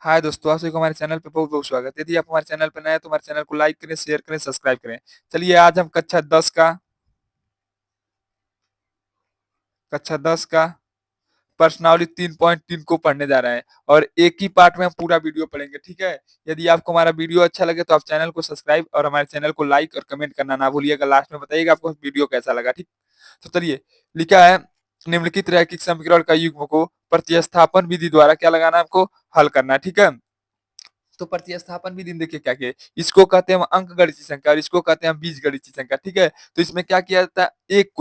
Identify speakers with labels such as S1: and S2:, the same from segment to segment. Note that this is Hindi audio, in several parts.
S1: हाय दोस्तों, आप सभी को हमारे चैनल पे बहुत-बहुत स्वागत है। यदि आप हमारे चैनल पे नए हैं तो हमारे चैनल को लाइक करें, शेयर करें, सब्सक्राइब करें। चलिए आज हम कक्षा 10 का प्रश्नावली 3.3 को पढ़ने जा रहे हैं और एक ही पार्ट में हम पूरा वीडियो पढ़ेंगे, ठीक है? यदि आपको हमारा वीडियो अच्छा लगे तो आप चैनल को सब्सक्राइब और हमारे चैनल को लाइक और कमेंट करना ना भूलिएगा। लास्ट में बताइएगा आपको वीडियो कैसा लगा, ठीक? तो चलिए, लिखा है निम्नलिखित रैखिक समीकरण का युग्म को प्रतिस्थापन विधि द्वारा क्या लगाना है, हमको हल करना है, ठीक है? तो प्रतिस्थापन विधि में देखिए क्या किया है, इसको कहते हैं हम अंकगणितीय संख्या और इसको कहते हैं हम बीजगणितीय संख्या, ठीक है? तो इसमें क्या किया जाता है, एक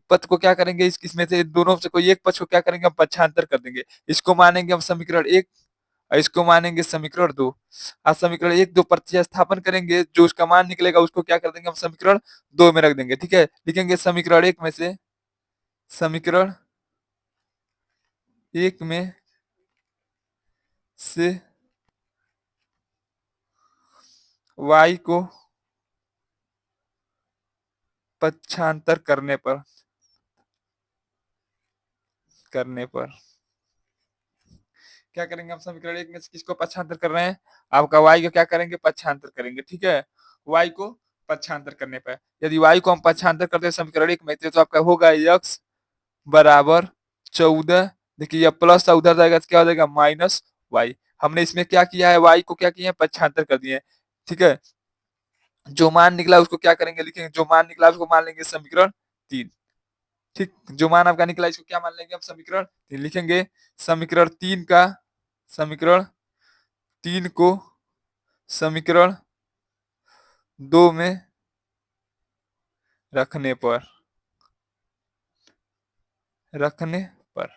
S1: पद को क्या करेंगे, इसमें से दोनों से कोई एक पद को क्या करेंगे, हम पक्षांतर कर देंगे। इसको मानेंगे हम समीकरण 1 और इसको मानेंगे समीकरण 2। आज समीकरण 1 2 प्रतिस्थापन करेंगे, जो उसका मान निकलेगा उसको क्या कर देंगे, हम समीकरण 2 में रख देंगे, ठीक है? लिखेंगे समीकरण 1 में से y को पक्षांतर करने पर क्या करेंगे, हम समीकरण 1 में से किसको पक्षांतर कर रहे हैं, आपका y को क्या करेंगे, पक्षांतर करेंगे, ठीक है? y को पक्षांतर करने पर यदि y को हम पक्षांतर करते हैं समीकरण 1 में तो आपका होगा x बराबर 14। देखिए ये प्लस उधर जाएगा तो क्या हो जाएगा, माइनस y। हमने इसमें क्या किया है, y को क्या किया है, पक्षांतर कर दिए, ठीक है? जो मान निकला उसको क्या करेंगे, लिखेंगे जो मान निकला उसको मान लेंगे समीकरण 3, ठीक? जो मान आपका निकला इसको क्या मान लेंगे, हम समीकरण 3 लिखेंगे। समीकरण 3 का समीकरण 3 को समीकरण 2 में रखने पर रखने पर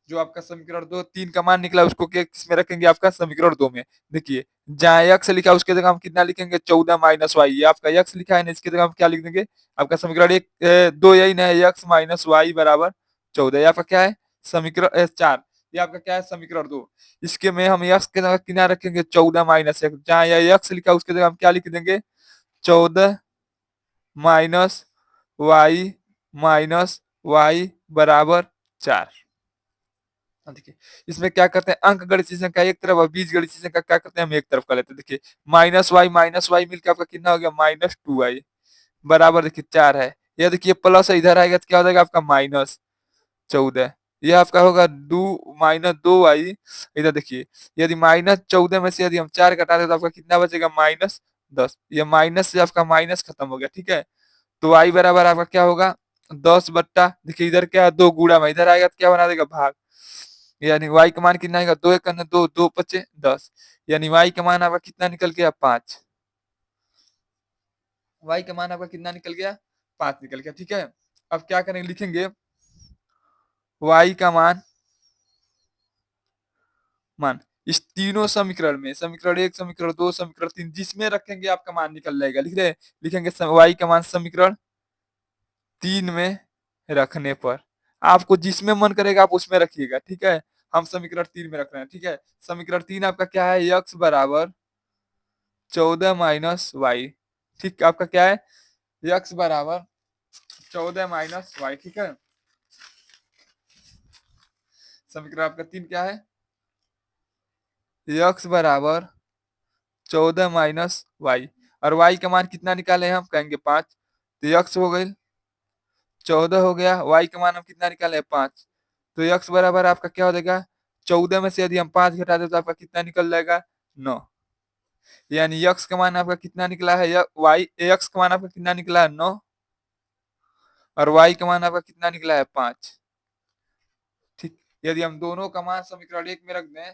S1: जो आपका समीकरण 2 3 का मान निकला उसको किस में रखेंगे, आपका समीकरण 2 में। देखिए जहाँ x लिखा उसके जगह हम कितना लिखेंगे, 14 माइनस वाई। ये आपका x लिखा है ना, इसकी जगह हम क्या लिख देंगे, आपका समीकरण 2 यही ना है, x माइनस वाई बराबर 14। ये आपका क्या है, समीकरण 4। ये आपका क्या है, समीकरण 2। इसके में हम x के जगह कितना रखेंगे, 14 माइनस x। जहाँ यह x लिखा उसके जगह हम क्या लिख देंगे, 14 माइनस वाई माइनस वाई बराबर 4। देखिए इसमें क्या करते हैं, अंक गणितीय संख्या एक तरफ और बीज गणितीय संख्या क्या करते हैं, हम एक तरफ कर लेते हैं। देखिए माइनस वाई मिलकर आपका कितना हो गया, -2y बराबर देखिए 4 है। यह देखिए प्लस इधर आएगा तो क्या हो जाएगा, आपका -14। यह आपका होगा -2y। इधर देखिए यदि -14 में से यदि हम 4 घटा दें तो आपका कितना बचेगा, -10। ये माइनस से आपका माइनस खत्म हो गया, ठीक है? तो y बराबर आपका क्या होगा, 10 बट्टा देखिए इधर क्या है, 2 गुणा में इधर आएगा तो क्या बना देगा, भाग। यानी y का मान कितना आएगा, 2 एक करना 2 2 पचे 10। यानी y का मान आपका कितना निकल गया, 5। y का मान आपका कितना निकल गया, 5 निकल गया, ठीक है? अब क्या करेंगे, लिखेंगे y का मान इस तीनों समीकरण में, समीकरण 1 समीकरण 2 समीकरण 3 जिसमें रखेंगे आपका मान निकल जाएगा। लिख रहे हैं, लिखेंगे y का मान समीकरण 3 में रखने पर। आपको जिसमें मन करेगा आप उसमें रखिएगा, ठीक है? हम समीकरण 3 में रख रहे हैं, ठीक है? समीकरण 3 आपका क्या है, x बराबर 14 माइनस वाई। ठीक, आपका क्या है, x बराबर 14 माइनस वाई, ठीक है? समीकरण आपका 3 क्या है, x बराबर 14 माइनस वाई और y का मान कितना निकाले, हम कहेंगे 5। तो x हो गई 14 हो गया, y का मान हम कितना निकाले, 5। तो x बराबर आपका क्या हो जाएगा, 14 में से यदि हम 5 घटा दे तो आपका कितना निकल जाएगा, 9। यानी x का मान आपका कितना निकला है, y x का मान आपका कितना निकला है, 9 और y का मान आपका कितना निकला है, 5। ठीक, यदि हम दोनों का मान समीकरण 1 में रख दें,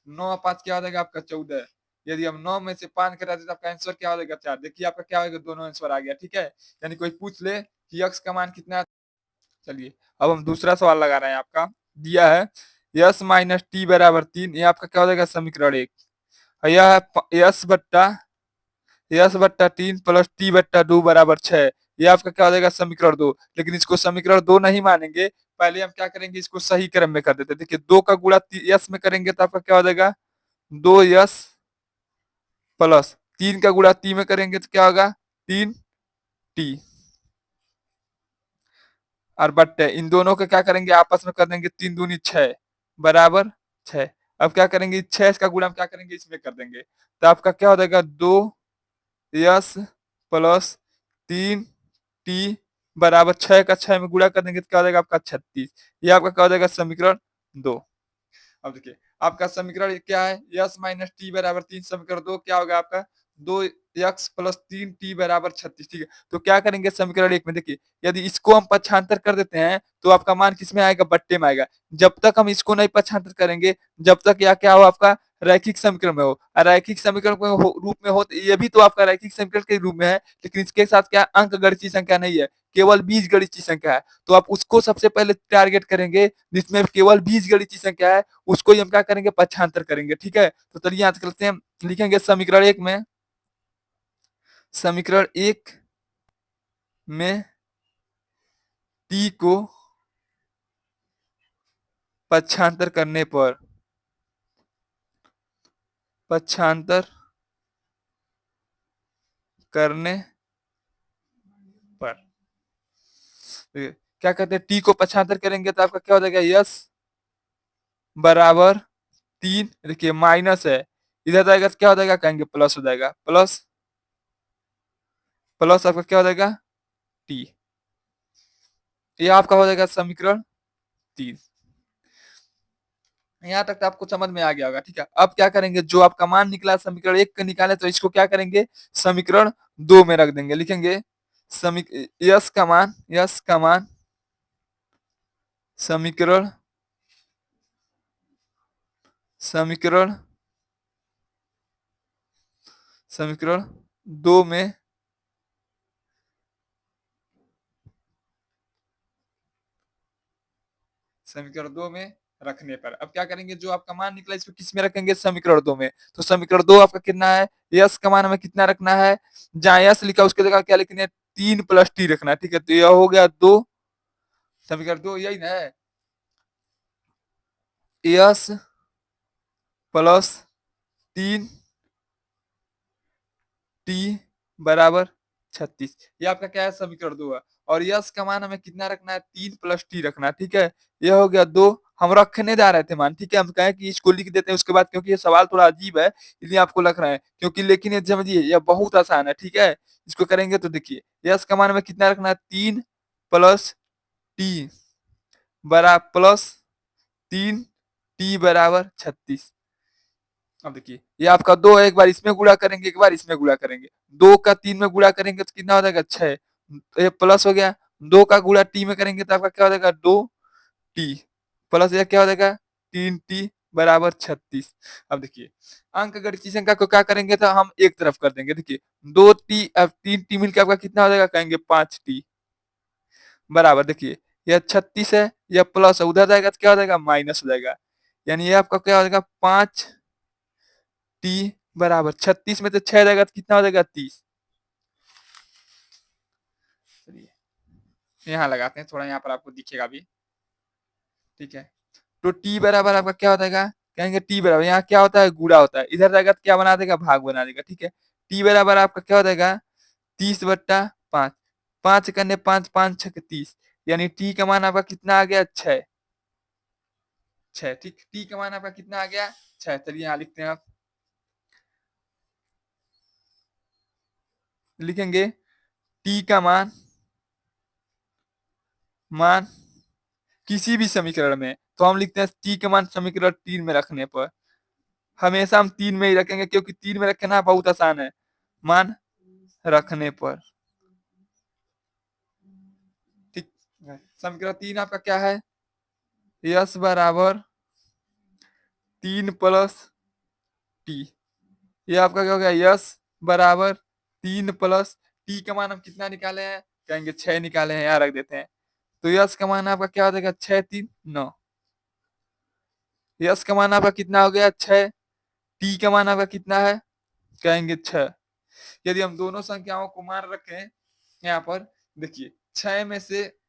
S1: 9 और 5 क्या हो जाएगा, आपका 14। यदि हम 9 में से 5 घटा दें तो आपका आंसर क्या हो जाएगा, 4। देखिए आपका क्या होगा, दोनों आंसर आ गया, ठीक है? यानी कोई पूछ ले कि x का मान कितना है। चलिए अब हम दूसरा सवाल लगा रहे हैं, आपका दिया है यस माइनस टी बराबर 3। ये आपका क्या हो जाएगा, समीकरण 1। यह है यस बट्टा 3 प्लस टी बट्टा 2 बराबर 6। ये आपका क्या हो जाएगा, समीकरण 2। लेकिन इसको समीकरण 2 नहीं मानेंगे, पहले हम क्या करेंगे, इसको सही क्रम में कर देते हैं। देखिए 2 का गुणा यस में करेंगे तो आपका क्या हो जाएगा, 2 यस प्लस 3 का गुणा टी में करेंगे तो क्या होगा, 3 टी और बट्टे इन दोनों का क्या करेंगे, आपस में कर देंगे, 3 दूनी 6 बराबर 6। अब क्या करेंगे, 6 का गुणा हम क्या करेंगे, इसमें कर देंगे। तो आपका क्या हो जाएगा, 2s प्लस 3t बराबर 6 का 6 में गुणा कर देंगे तो क्या हो जाएगा आपका 36। ये आपका क्या हो जाएगा समीकरण 2। अब देखिए आपका समीकरण क्या है, यस माइनस टी बराबर 3, समीकरण 2 क्या होगा आपका, 2x प्लस 3t बराबर 36। ठीक है, तो क्या करेंगे समीकरण 1 में, देखिए यदि इसको हम पक्षांतर कर देते हैं तो आपका मान किसमें आएगा, बट्टे में आएगा। जब तक हम इसको नहीं पक्षांतर करेंगे, जब तक यह क्या हो आपका रैखिक समीकरण में हो, और रैखिक समीकरण में रूप में हो, तो ये भी तो आपका रैखिक समीकरण के रूप में है, लेकिन इसके साथ क्या अंक गणितीय संख्या नहीं है, केवल बीज गणितीय संख्या है। तो आप उसको सबसे पहले टारगेट करेंगे जिसमें केवल बीज गणितीय संख्या है, उसको ही हम क्या करेंगे, पक्षांतर करेंगे। ठीक है, तो चलिए यहाँ करते हैं, लिखेंगे समीकरण 1 में, समीकरण 1 में टी को पक्षांतर करने पर, पक्षांतर करने पर क्या कहते हैं, टी को पक्षांतर करेंगे तो आपका क्या हो जाएगा, यस बराबर 3, देखिए माइनस है, इधर जाएगा तो क्या हो जाएगा, कहेंगे प्लस हो जाएगा, प्लस प्लस आपका क्या हो जाएगा टी। ये आपका हो जाएगा समीकरण 3। यहाँ तक तो आपको समझ में आ गया होगा। ठीक है, अब क्या करेंगे, जो आपका मान निकला समीकरण 1 का निकाले, तो इसको क्या करेंगे, समीकरण 2 में रख देंगे। लिखेंगे यस का मान, यस का मान समीकरण, समीकरण समीकरण 2 में समीकरण 2 में रखने पर अब क्या करेंगे, जो आपका मान निकला इसको किस में रखेंगे, समीकरण 2 में। तो समीकरण 2 आपका कितना है, यस का मान हमें कितना रखना है, जहां यस लिखा उसके जगह क्या लिखना है, 3 प्लस टी रखना है। ठीक है, तो यह हो गया 2, समीकरण 2 यही ना है, यस प्लस 3 टी बराबर 36। ये आपका क्या है, समीकरण 2 है। और यस का मान हमें कितना रखना है, 3 प्लस टी रखना है। ठीक है, ये हो गया 2, हम रखने जा रहे थे मान। ठीक है, हम कहें कि इसको लिख देते हैं उसके बाद, क्योंकि ये सवाल थोड़ा अजीब है इसलिए आपको लग रहा है, क्योंकि लेकिन ये समझिए यह बहुत आसान है। ठीक है, इसको करेंगे तो देखिए यस का मान हमें कितना रखना है, 3 प्लस टी बरा प्लस 3 टी बराबर 36। अब देखिए ये आपका 2 है, एक बार इसमें गुणा करेंगे, एक बार इसमें गुणा करेंगे, 2 का 3 में गुणा करेंगे तो कितना हो जाएगा 6, तो ये प्लस हो गया, 2 का गुणा टी में करेंगे तो आपका क्या हो जाएगा 2t प्लस ये क्या हो जाएगा 3t बराबर 36। अब देखिए अंक गणितीय संख्या को क्या करेंगे, तो हम एक तरफ कर देंगे। देखिए 2t अब 3t मिलकर आपका कितना हो जाएगा, कहेंगे 5t बराबर, देखिए यह 36 है, यह प्लस है, उधर जाएगा तो क्या हो जाएगा, माइनस हो जाएगा। यानी ये आपका क्या हो जाएगा 5t बराबर 36 में तो 6 जाएगा तो कितना हो जाएगा 30। चलिए यहाँ लगाते हैं, थोड़ा यहाँ पर आपको दिखेगा भी। ठीक है, तो t बराबर आपका क्या हो जाएगा, कहेंगे t बराबर, यहाँ क्या होता है, गुणा होता है, इधर जाएगा तो क्या बना देगा, भाग बना देगा। ठीक है, t बराबर आपका क्या हो जाएगा 30/5, 5 करने 5 5 6 30, यानी t का मान आपका कितना आ गया 6। ठीक, t का मान आपका कितना आ गया 6। चलिए यहाँ लिखते हैं, आप लिखेंगे t का मान किसी भी समीकरण में, तो हम लिखते हैं t का मान समीकरण 3 में रखने पर, हमेशा हम 3 में ही रखेंगे क्योंकि 3 में रखना बहुत आसान है, मान रखने पर। ठीक है, समीकरण 3 आपका क्या है, यस बराबर 3 प्लस टी। ये आपका क्या हो गया, यस बराबर 3 प्लस टी का मान हम कितना निकाले हैं, कहेंगे 6 निकाले हैं, यहाँ रख देते हैं। तो यस का मान आपका क्या हो जाएगा 6 3 9, यस का मान आपका कितना हो गया 6, टी का मान आपका कितना है, कहेंगे 6। यदि हम दोनों संख्याओं को मान रखें यहाँ पर, देखिए 6 में से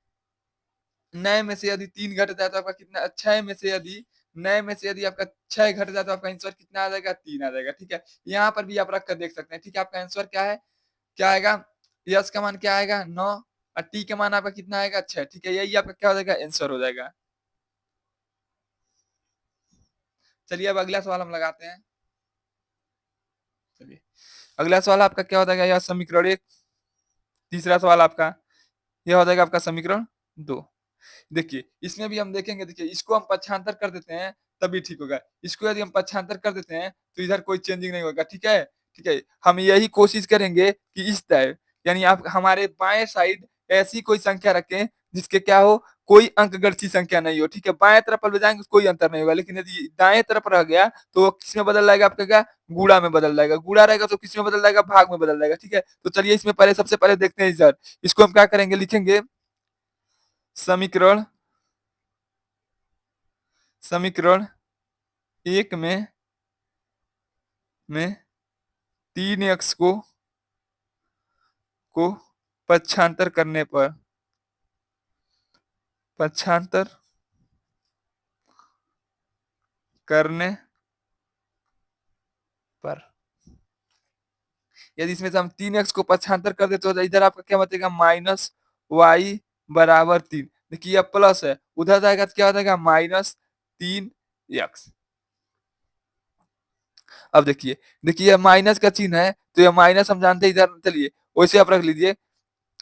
S1: नए में से यदि 3 घट जाए तो आपका कितना, 6 में से यदि नए में से यदि आपका 6 घट जाए तो आपका आंसर कितना आ जाएगा, 3 आ जाएगा। ठीक है, यहाँ पर भी आप रख कर देख सकते हैं। ठीक है, आपका आंसर क्या है, क्या आएगा, यस का मान क्या आएगा 9 और टी का मान आपका कितना आएगा 6। ठीक है, यही आपका क्या हो जाएगा, आंसर हो जाएगा। चलिए अब अगला सवाल हम लगाते हैं। चलिए अगला सवाल आपका क्या हो जाएगा, यह समीकरण एक। तीसरा सवाल आपका यह हो जाएगा आपका समीकरण दो। देखिए इसमें भी हम देखेंगे, देखिए इसको हम पक्षांतर कर देते हैं तभी ठीक होगा। इसको यदि हम पक्षांतर कर देते हैं तो इधर कोई चेंजिंग नहीं होगा, ठीक है। ठीक है, हम यही कोशिश करेंगे कि इस तरह, यानी आप हमारे बाएं साइड ऐसी कोई संख्या रखें जिसके क्या हो, कोई अंकगणितीय संख्या नहीं हो, ठीक है। बाएं तरफ पर ले जाएंगे कोई अंतर नहीं होगा, लेकिन यदि दाएं तरफ रह गया तो वो किस में बदल जाएगा आपका, क्या गुणा में बदल जाएगा। गुणा रहेगा तो किस में बदल जाएगा, भाग में बदल जाएगा, ठीक है। तो चलिए इसमें पहले सबसे पहले देखते हैं सर, इसको हम क्या करेंगे, लिखेंगे समीकरण समीकरण एक में 3x को पक्षांतर करने पर यदि इसमें से हम 3x को पक्षांतर कर देते तो इधर आपका क्या बचेगा, -y = 3। देखिए यह प्लस है, उधर जाएगा तो क्या हो जाएगा, -3x। अब देखिए, देखिए यह माइनस का चिन्ह है तो यह माइनस हम जानते हैं इधर, चलिए वैसे आप रख लीजिए।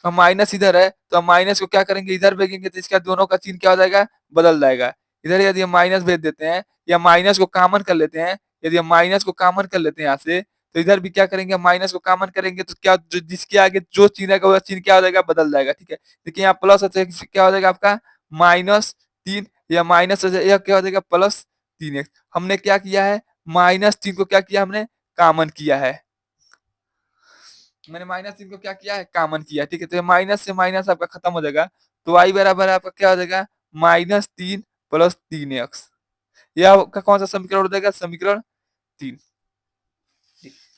S1: अब माइनस इधर है तो हम माइनस को क्या करेंगे, इधर भेजेंगे तो इसका दोनों का चिन्ह क्या हो जाएगा, बदल जाएगा। इधर यदि हम माइनस भेज देते हैं या माइनस को कॉमन कर लेते हैं, यदि हम माइनस को कॉमन कर लेते हैं यहाँ से, तो इधर भी क्या करेंगे, माइनस को कॉमन करेंगे तो क्या जिसके आगे जो चिन्ह है वह चिन्ह क्या हो जाएगा, बदल जाएगा, ठीक है। देखिए यहाँ प्लस है तो क्या हो जाएगा आपका -3, या माइनस यह क्या हो जाएगा +3x। हमने क्या किया है, -3 को क्या किया, हमने कॉमन किया है। मैंने -3 को क्या किया है, कॉमन किया, ठीक है। तो माइनस से माइनस आपका खत्म हो जाएगा, तो y बराबर आपका क्या हो जाएगा, -3 + 3x। यह आपका कौन सा समीकरण हो जाएगा, समीकरण 3।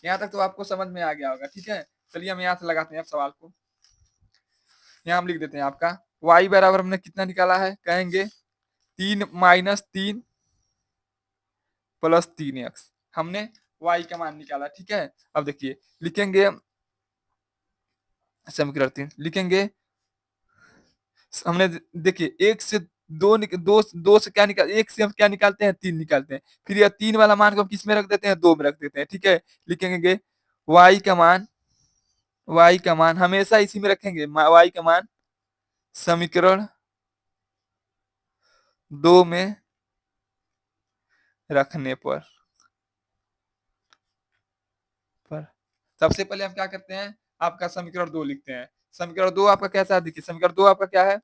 S1: यहाँ तक तो आपको समझ में आ गया होगा, ठीक है। चलिए हम यहाँ से लगाते हैं अब सवाल को। यहाँ हम लिख देते हैं आपका y बराबर हमने कितना निकाला है, कहेंगे 3 - 3 + 3x। हमने y का मान निकाला, ठीक है। अब देखिए लिखेंगे समीकरण 3, लिखेंगे हमने, देखिए एक से दो से क्या निकाल, एक से हम क्या निकालते हैं, 3 निकालते हैं। फिर यह 3 वाला मान को हम किस में रख देते हैं, 2 में रख देते हैं, ठीक है। लिखेंगे y का मान हमेशा इसी में रखेंगे, y का मान समीकरण 2 में रखने पर सबसे पहले हम क्या करते हैं, आपका समीकरण 2 लिखते हैं। समीकरण 2 आपका कैसा है, देखिए समीकरण 2 आपका क्या है,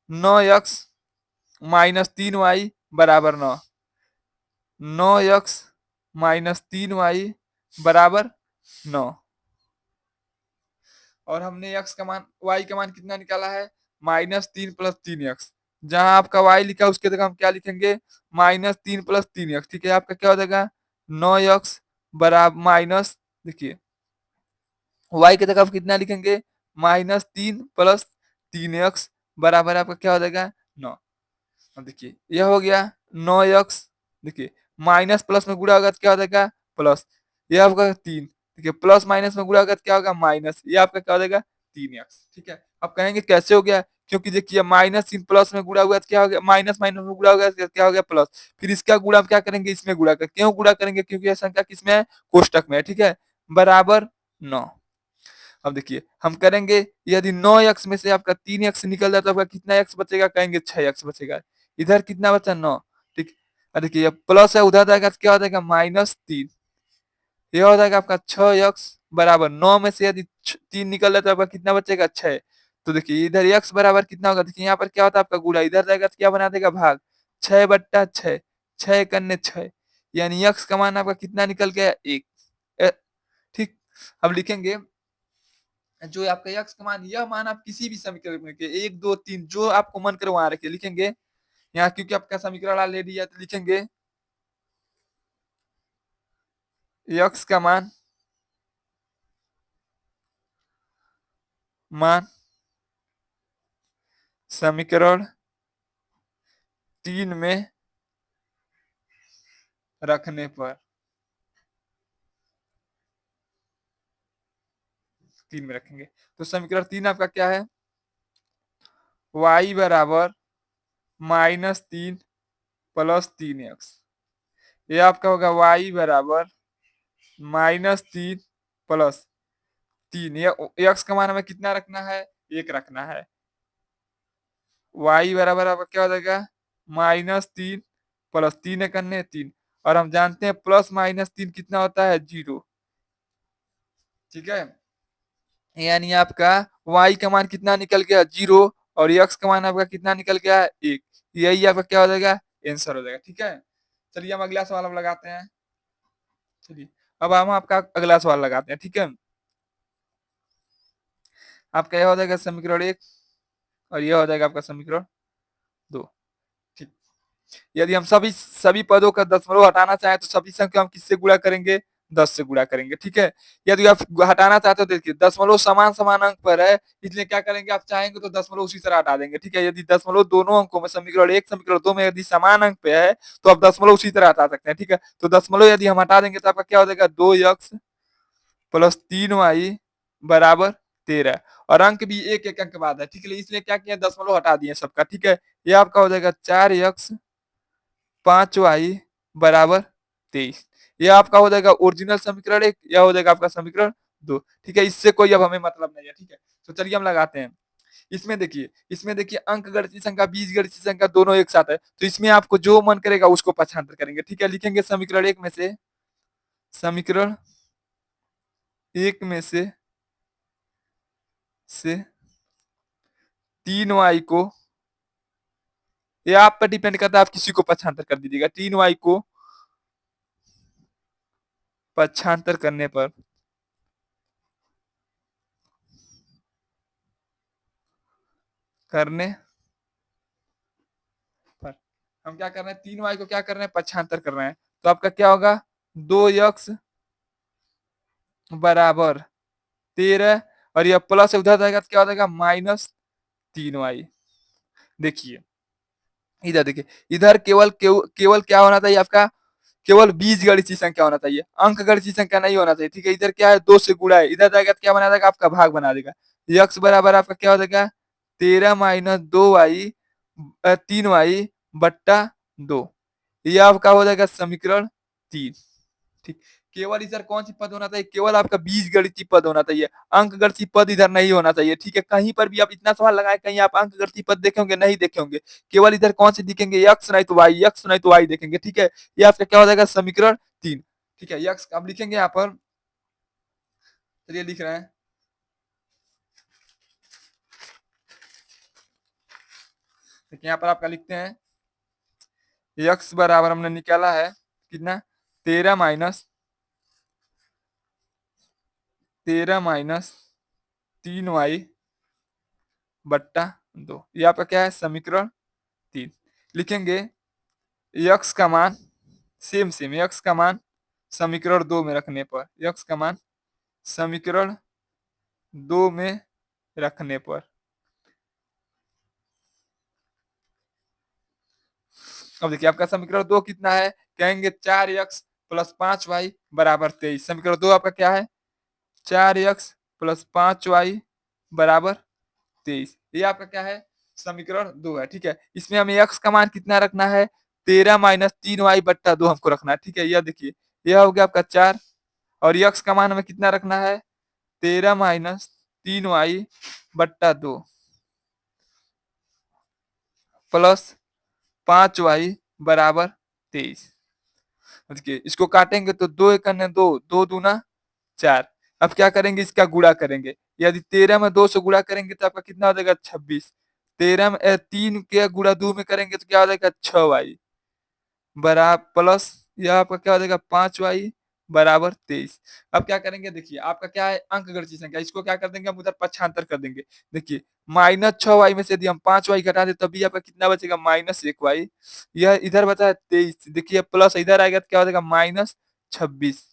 S1: 9x - 3y = 9। 9x - 3y = 9। और हमने x का मान, y का मान कितना निकाला है, -3 + 3x। जहां आपका y लिखा है उसके जगह हम क्या लिखेंगे, -3 + 3x, ठीक है। आपका क्या हो जाएगा, 9x बराबर माइनस, देखिए y की जगह आप कितना लिखेंगे, -3 + 3x बराबर आपका क्या हो जाएगा, 9। अब देखिए यह हो गया 9x, देखिए माइनस प्लस में गुणा होगा तो क्या हो जाएगा, प्लस। यह होगा 3, देखिए प्लस माइनस में गुणा होगा तो क्या होगा, माइनस। ये आपका क्या हो जाएगा, 3x, ठीक है। अब कहेंगे कैसे हो गया, क्योंकि देखिए -3 प्लस में गुणा हुआ तो क्या हो गया, माइनस माइनस में गुणा हो गया तो क्या हो गया, प्लस। फिर इसका गुणा हम क्या करेंगे, इसमें गुणा कर, क्यों गुणा करेंगे, क्योंकि यह संख्या किसमें है, कोष्टक में है, ठीक है, बराबर 9। अब देखिए हम करेंगे, यदि 9x में से आपका 3x निकल जाए तो आपका कितना x बचेगा, कहेंगे 6x बचेगा। इधर कितना बचा, 9, ठीक। और देखिए प्लस है, उधर जाएगा तो क्या हो जाएगा, -3। यह हो जाएगा आपका 6x बराबर 9 में से यदि 3 निकल जाए तो आपका कितना बचेगा, 6। तो देखिए इधर x बराबर कितना होगा, देखिए यहाँ पर क्या होता है आपका गुणा, इधर जाएगा तो क्या बना देगा, भाग। 6/6, 6 करने 6, यानी x का मान आपका कितना निकल गया, 1। ठीक। अब लिखेंगे जो आपका x का मान, यह मान आप किसी भी समीकरण में के 1 2 3 जो आपको मन करे वहां रखिए, लिखेंगे यहाँ क्योंकि आपका समीकरण ऑलरेडी है तो लिखेंगे x का मान समीकरण 3 में रखने पर, 3 में रखेंगे तो समीकरण 3 आपका क्या है, y बराबर -3 + 3x। ये आपका होगा y बराबर -3 प्लस 3। ये x का मान हमें कितना रखना है, 1 रखना है। y बराबर आपका क्या हो जाएगा, -3 प्लस 3 करने 3, और हम जानते हैं प्लस -3 कितना होता है, 0। ठीक है, यानी आपका y का मान कितना निकल गया, 0, और x का मान आपका कितना निकल गया, 1। यही आपका क्या हो जाएगा, आंसर हो जाएगा। ठीक है, चलिए हम अगला सवाल अब लगाते हैं। चलिए अब हम आपका अगला सवाल लगाते हैं। ठीक है, आपका यह हो जाएगा समीकरण 1, और यह हो जाएगा आपका समीकरण 2। ठीक, यदि हम सभी सभी पदों का दशमलव हटाना चाहें तो सभी संख्या हम किससे गुणा करेंगे, 10 से गुणा करेंगे। ठीक है, यदि आप हटाना चाहते हो, देखिए दशमलव समान समान अंक पर है, इसलिए क्या करेंगे, आप चाहेंगे तो दशमलव उसी तरह हटा देंगे। ठीक है, यदि दशमलव दोनों अंकों में समीकरण 1 समीकरण 2 में यदि समान अंक पे है तो आप दशमलव उसी तरह हटा सकते हैं। ठीक है, तो दशमलव यदि हम हटा देंगे तो आपका क्या हो जाएगा, 2x प्लस 3y बराबर 13, और अंक भी एक एक अंक बाद है। ठीक है, इसलिए क्या किया, दशमलव हटा दिए सबका। ठीक है, ये आपका हो जाएगा 4x 5y बराबर 23। यह आपका हो जाएगा ओरिजिनल समीकरण 1, यह हो जाएगा आपका समीकरण 2। ठीक है, इससे कोई अब हमें मतलब नहीं है। ठीक है, तो चलिए हम लगाते हैं। इसमें देखिए अंक गणितीय संख्या बीज गणितीय संख्या दोनों एक साथ है, तो इसमें आपको जो मन करेगा उसको पक्षांतर करेंगे। ठीक है, लिखेंगे समीकरण 1 में से, समीकरण 1 में से 3y को, ये आप पर डिपेंड करता है, आप किसी को पक्षांतर कर दीजिएगा। 3y को पक्षांतर करने पर हम क्या कर रहे हैं, 3y को क्या कर रहे हैं, पक्षांतर कर रहे हैं, तो आपका क्या होगा, 2x बराबर 13, और यह प्लस उधर जाएगा तो क्या हो जाएगा, -3y। देखिए इधर, देखिए इधर केवल क्या होना चाहिए आपका, केवल बीज गणितीय संख्या होना चाहिए, अंक गणितीय संख्या नहीं होना चाहिए। ठीक है, इधर क्या है, 2 से गुणा है, इधर जाएगा तो क्या बना देगा, आपका भाग बना देगा। x बराबर आपका क्या हो जाएगा, 13 माइनस 2y 3y बट्टा 2, ये आपका हो जाएगा समीकरण 3। ठीक, केवल इधर कौन सी पद होना चाहिए, केवल आपका बीज गणितीय पद होना चाहिए, अंक गणितीय पद इधर नहीं होना चाहिए। ठीक है, कहीं पर भी आप इतना सवाल लगाए, कहीं आप अंक गणितीय पद देखेंगे, नहीं देखेंगे, केवल इधर कौन से दिखेंगे, x नहीं तो y, x नहीं तो y देखेंगे। ठीक है, ये आपका क्या हो जाएगा, समीकरण 3। ठीक है, x अब लिखेंगे यहाँ पर, चलिए लिख रहे हैं। देखिए यहाँ पर आपका लिखते हैं, x बराबर हमने निकाला है कितना, 13 माइनस 3y बट्टा 2, ये आपका क्या है, समीकरण 3। लिखेंगे x का मान, सेम सेम x का मान समीकरण 2 में रखने पर, x का मान समीकरण 2 में रखने पर, अब देखिए आपका समीकरण 2 कितना है, कहेंगे 4x प्लस 5y बराबर 23। समीकरण 2 आपका क्या है, 4x प्लस 5y बराबर 23, ये आपका क्या है, समीकरण 2 है। ठीक है, इसमें हमें x का मान कितना रखना है, 13 माइनस 3y बट्टा 2 हमको रखना है। ठीक है, यह देखिए यह हो गया आपका 4, और x का मान हमें कितना रखना है, 13 माइनस 3y बट्टा 2 प्लस 5y बराबर 23। देखिए इसको काटेंगे तो 2 एक अन्य 2, 2 दूना 4। अब क्या करेंगे, इसका गुणा करेंगे, यदि 13 में 2 से गुणा करेंगे तो आपका कितना हो जाएगा, 26। 13 में 3 के गुणा 2 में करेंगे तो क्या हो जाएगा, 6y बराबर प्लस, यह आपका क्या हो जाएगा, 5y बराबर 23। अब क्या करेंगे, देखिए आपका क्या है, अंक गणितीय संख्या, इसको क्या कर देंगे, हम उधर पक्षांतर कर देंगे। देखिए -6y में से यदि हम 5y घटा दे तभी आपका कितना बचेगा, -1y। यह इधर बचा है 23, देखिए प्लस इधर आएगा तो क्या हो जाएगा, -26।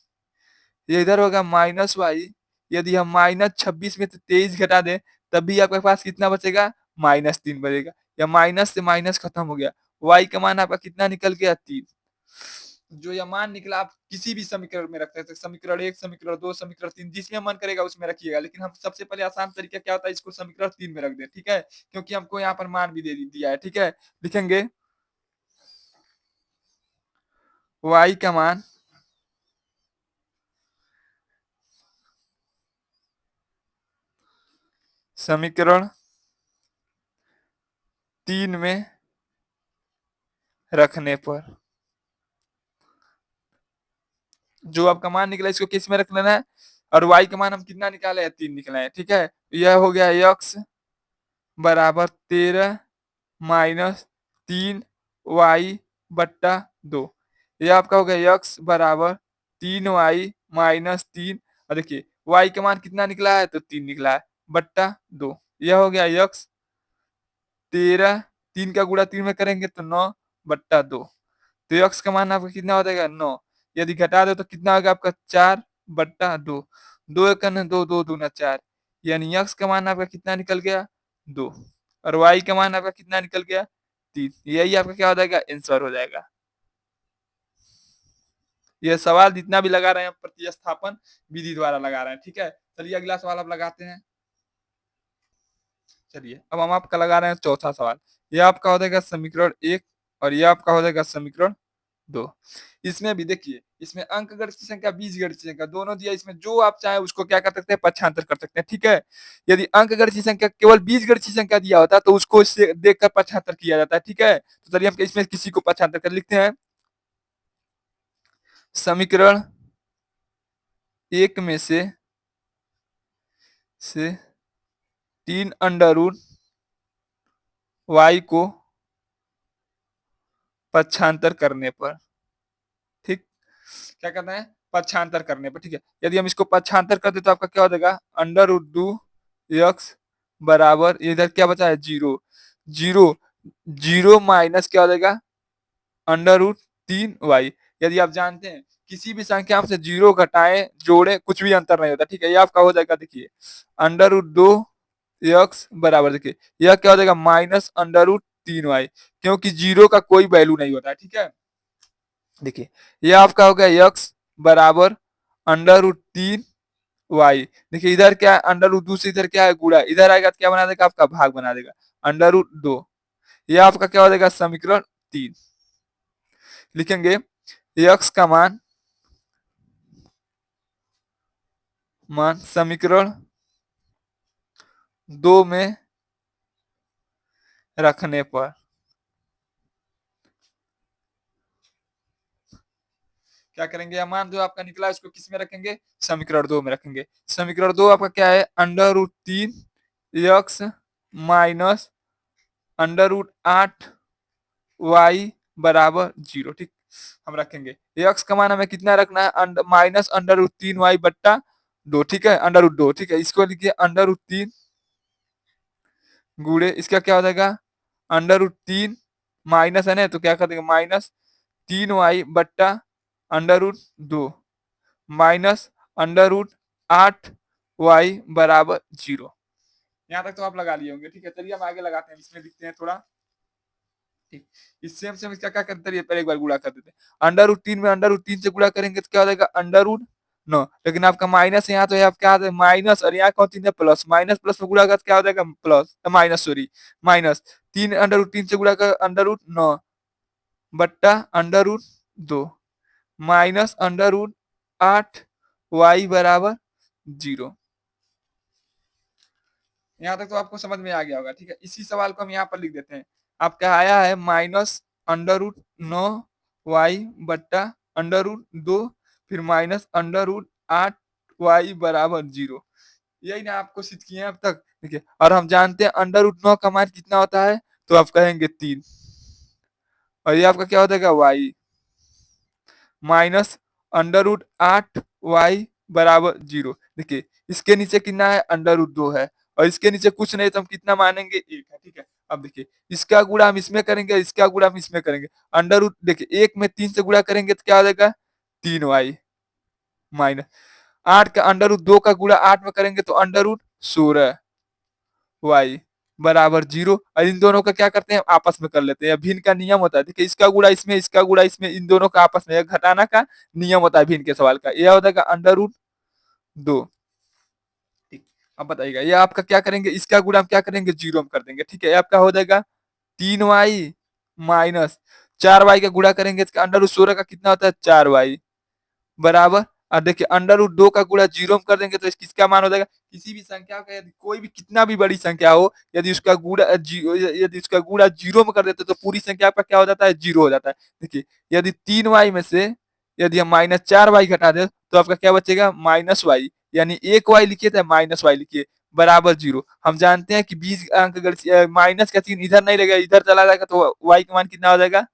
S1: ये इधर होगा -y, यदि हम -26 में से 23 घटा दें तब भी आपके पास कितना बचेगा, -3 बचेगा, या माइनस से माइनस खत्म हो गया। y का मान आपका कितना निकल गया, 3। जो यह मान निकला आप किसी भी समीकरण में रख सकते हैं, समीकरण 1 समीकरण 2 समीकरण 3, जिसमें मन करेगा उसमें रखिएगा, लेकिन हम सबसे पहले आसान तरीका क्या होता है, इसको समीकरण 3 में रख दें। ठीक है, क्योंकि हमको यहाँ पर मान भी दे दिया है। ठीक है, लिखेंगे y का मान समीकरण 3 में रखने पर जो आपका मान निकला इसको किस में रख लेना है, और y का मान हम कितना निकाले हैं, 3 निकला है। ठीक है, यह हो गया x बराबर 13 माइनस 3y/2। यह आपका हो गया x बराबर 3y-3। और देखिए y का मान कितना निकला है, तो 3 निकला है बट्टा 2। यह हो गया x 13, 3 का गुणा 3 में करेंगे तो 9/2। तो x का मान आपका कितना हो जाएगा, 9। यदि घटा दो तो कितना होगा आपका, 4/2। 2 एक 2, 2 दूना 4, यानी x का मान आपका कितना निकल गया, 2। और y का मान आपका कितना निकल गया, 3। यही आपका क्या हो जाएगा, आंसर हो जाएगा। यह सवाल जितना भी लगा रहे हैं प्रतिस्थापन विधि द्वारा लगा रहे हैं। ठीक है, चलिए अगला सवाल आप लगाते हैं। चलिए अब हम आपका लगा रहे हैं चौथा सवाल। यह आपका हो जाएगा समीकरण 1 और यह आपका हो जाएगा समीकरण 2। इसमें भी देखिए, इसमें अंक गणित संख्या, बीज गणित संख्या दोनों दिया। इसमें जो आप चाहे उसको क्या कर सकते हैं, पक्षांतर कर सकते हैं। ठीक है, यदि अंक गणित संख्या केवल बीज गणित संख्या दिया होता तो उसको इससे देखकर पक्षांतर किया जाता है। ठीक है, तो चलिए हम इसमें किसी को पक्षांतर कर लिखते हैं। समीकरण 1 में से 3 अंडर रूट y को पक्षांतर करने पर, ठीक, क्या करना है, पक्षांतर करने पर। ठीक है, यदि हम इसको पक्षांतर कर दे तो आपका क्या हो जाएगा, अंडर रूट 2 x बराबर, इधर क्या बचा है, 0, 0, 0 माइनस क्या हो जाएगा, अंडर रूट 3y। यदि आप जानते हैं किसी भी संख्या से 0 घटाएं जोड़े कुछ भी अंतर नहीं होता। ठीक है, ये आपका हो जाएगा, देखिए अंडर रूट 2 x बराबर, देखिए यह क्या हो जाएगा, माइनस अंडर रूट 3y, क्योंकि 0 का कोई वैल्यू नहीं होता है। ठीक है, देखिए ये आपका हो गया x बराबर अंडर रूट 3y। देखिए इधर क्या है, अंडर रूट 2 से इधर क्या है, गुणा, इधर आएगा तो क्या बना देगा, आपका भाग बना देगा, अंडर रूट 2। ये आपका क्या हो जाएगा, समीकरण 3। लिखेंगे x का मान समीकरण 2 में रखने पर क्या करेंगे, यह मान जो आपका निकला उसको किस में रखेंगे, समीकरण 2 में रखेंगे। समीकरण 2 आपका क्या है, under root 3 x minus under root 8 y बराबर 0। ठीक, हम रखेंगे x का मान हमें कितना रखना है, माइनस अंडर रूट 3y/2। ठीक है, अंडर रूट 2। ठीक है, इसको लिखिए अंडर रूट 3 गुणे इसका क्या हो जाएगा, अंडर रूट 3 माइनस है ना, तो क्या कर देंगे, minus 3y/, under root 2 minus under root 8y बराबर 0। यहाँ तक तो आप लगा लिए होंगे। ठीक है, चलिए हम आगे लगाते हैं, इसमें लिखते हैं थोड़ा। ठीक, इस सेम सेम इसका क्या करते हैं, पहले एक बार गुणा कर देते हैं। अंडर रूट 3 में अंडर रूट 3 से गुणा करेंगे तो क्या हो जाएगा, अंडर रूट 9। लेकिन आपका माइनस यहाँ तो है, आप क्या माइनस, और यहाँ कौन 3 है, प्लस, माइनस प्लस में गुणा कर क्या हो जाएगा, plus, minus, sorry, minus 3 under root 3 से गुणा कर अंडर रूट 9 बट्टा under root 2 minus under root 8 y बराबर 0। यहाँ तक तो आपको समझ में आ गया होगा। ठीक है, इसी सवाल को हम यहाँ पर लिख देते हैं। आपका आया है minus under root 9y/, under root 2, फिर माइनस अंडर रूट 8y बराबर 0। यही ना आपको सिद्ध किए हैं अब तक। देखिए, और हम जानते हैं अंडर रूट 9 का मान कितना होता है, तो आप कहेंगे 3, और ये आपका क्या हो जाएगा, y minus under root 8y बराबर 0। देखिए इसके नीचे कितना है, अंडर रूट 2 है, और इसके नीचे कुछ नहीं, तो हम कितना मानेंगे, 1 है। ठीक है, अब देखिए इसका गुणा हम इसमें करेंगे, इसका गुणा हम इसमें करेंगे। अंडर रूट, देखिए 1 में 3 से गुणा करेंगे तो क्या हो जाएगा, 3y माइनस 8 का अंडर रूट 2 का गुणा 8 में करेंगे तो अंडर रूट 16y बराबर 0। और इन दोनों का क्या करते हैं, आपस में कर लेते हैं, भिन्न का नियम होता है। देखिए इसका गुणा इसमें, इसका गुणा इसमें, इन दोनों का आपस में घटाना का नियम होता है भिन्न के सवाल का। यह हो जाएगा अंडर रूट 2। ठीक, अब बताइएगा ये आपका क्या करेंगे, इसका गुणा हम क्या करेंगे, 0 हम कर देंगे। ठीक है, आपका हो जाएगा 3y माइनस 4y का गुणा करेंगे इसका अंडर रूट 16 का कितना होता है 4y बराबर। और देखिए अंडर रूट 2 का गुणा 0 में कर देंगे तो किसका मान हो जाएगा, किसी भी संख्या का यदि कोई भी कितना भी बड़ी संख्या हो, यदि उसका गुणा यदि उसका गुणा 0 में कर देते तो पूरी संख्या आपका क्या हो जाता है 0 हो जाता है। देखिए यदि 3y में से यदि हम -4y घटा दें तो आपका क्या बचेगा -y, यानी 1y लिखिए तो -y लिखिए बराबर 0। हम जानते हैं कि बीज अंक माइनस का चिन्ह इधर नहीं रहेगा, इधर चला जाएगा तो y का मान कितना हो जाएगा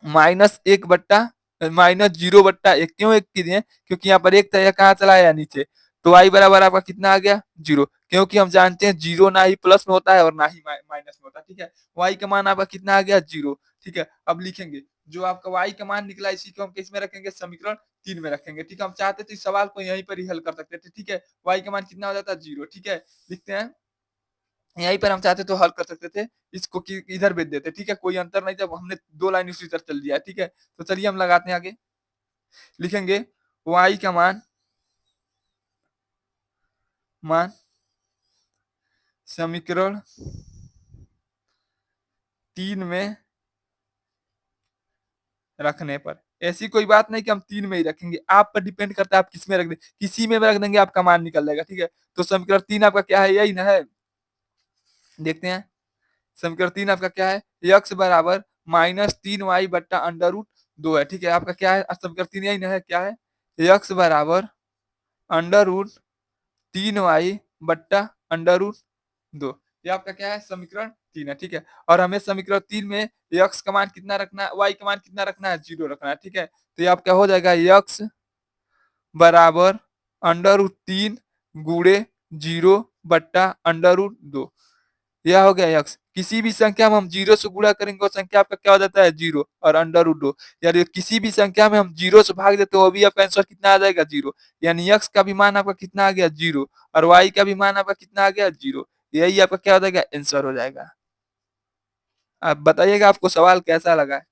S1: -1/-0/1। क्यों एक की दिए, क्योंकि यहाँ पर एक था, यह कहाँ चला गया नीचे, तो y बराबर आपका कितना आ गया 0, क्योंकि हम जानते हैं 0 ना ही प्लस में होता है और ना ही माइनस में होता है। ठीक है, y का मान आपका कितना आ गया 0। ठीक है, अब लिखेंगे जो आपका y का मान निकला इसी को हम किस में रखेंगे, समीकरण 3 में रखेंगे। ठीक है, हम चाहते तो इस सवाल को यहीं पर ही हल कर सकते थे। ठीक है, y का मान कितना हो जाता है 0। ठीक है, लिखते हैं यहीं पर हम चाहते तो हल कर सकते थे, इसको इधर भेज देते। ठीक है, कोई अंतर नहीं, जब हमने 2 लाइन उसी तरफ चल दिया है। ठीक है, तो चलिए हम लगाते हैं आगे, लिखेंगे y का मान समीकरण 3 में रखने पर। ऐसी कोई बात नहीं कि हम 3 में ही रखेंगे, आप पर डिपेंड करता है आप किस में रख दें, किसी में रख देंगे आपका मान निकल जाएगा। ठीक है, तो समीकरण 3 आपका क्या है, यही ना है, देखते हैं समीकरण 3 आपका क्या है, x बराबर -3y/√2 है। ठीक है, आपका क्या है समीकरण 3 यही ना है, क्या है x बराबर √3y/√2, ये आपका क्या है समीकरण 3 है। ठीक है, और हमें समीकरण 3 में x का मान कितना रखना है, y का मान कितना रखना है 0 रखना है। ठीक है, तो ये आपका हो जाएगा x बराबर √3 गुणे 0/√2, यह हो गया x। किसी भी संख्या में हम 0 से गुणा करेंगे वो संख्या आपका क्या हो जाता है 0 और √2, यानी किसी भी संख्या में हम 0 से भाग देते हो वो भी आपका आंसर कितना आ जाएगा 0, यानी x का भी मान आपका कितना आ गया 0 और y का भी मान आपका कितना आ गया 0, यही आपका क्या हो जाएगा आंसर हो जाएगा। आप बताइएगा आपको सवाल कैसा लगा है।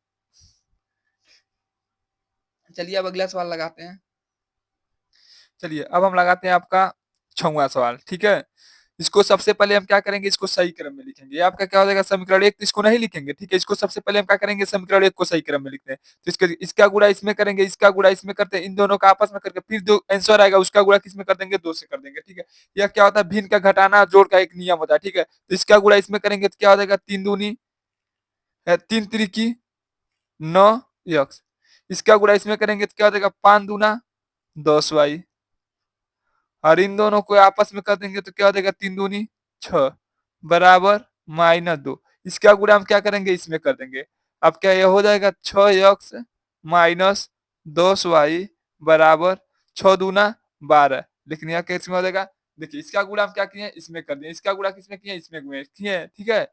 S1: चलिए अब अगला सवाल लगाते हैं। चलिए अब हम लगाते हैं आपका 6वां सवाल। ठीक है, इसको सबसे पहले हम क्या करेंगे, इसको सही क्रम में लिखेंगे। ये आपका क्या हो जाएगा समीकरण 1, तो इसको नहीं लिखेंगे। ठीक है, इसको सबसे पहले हम क्या करेंगे, समीकरण 1 को सही क्रम में लिखते हैं। तो इसका गुणा इसमें करेंगे, इसका गुणा इसमें करते हैं, इन दोनों का आपस में करके फिर जो आंसर आएगा उसका गुणा किसमें कर देंगे 2 से कर देंगे। ठीक है, यह क्या होता है भिन्न का घटाना जोड़ का एक नियम होता है। ठीक है, तो इसका गुणा इसमें करेंगे तो क्या हो जाएगा 3 दूनी 3 त्रिकी 9 x, इसका गुणा इसमें करेंगे तो क्या हो जाएगा 5 दूना 10y, और इन दोनों को आपस में कर देंगे तो क्या हो जाएगा 3 दूनी 6 बराबर -2, इसका गुणा हम क्या करेंगे इसमें कर देंगे। अब क्या यह हो जाएगा 6x माइनस 10y बराबर 6 दूना 12, लेकिन यह कैसे में हो जाएगा, देखिए इसका गुणा हम क्या किए इसमें कर दिए, इसका गुणा किसमें किए इसमें किए। ठीक है,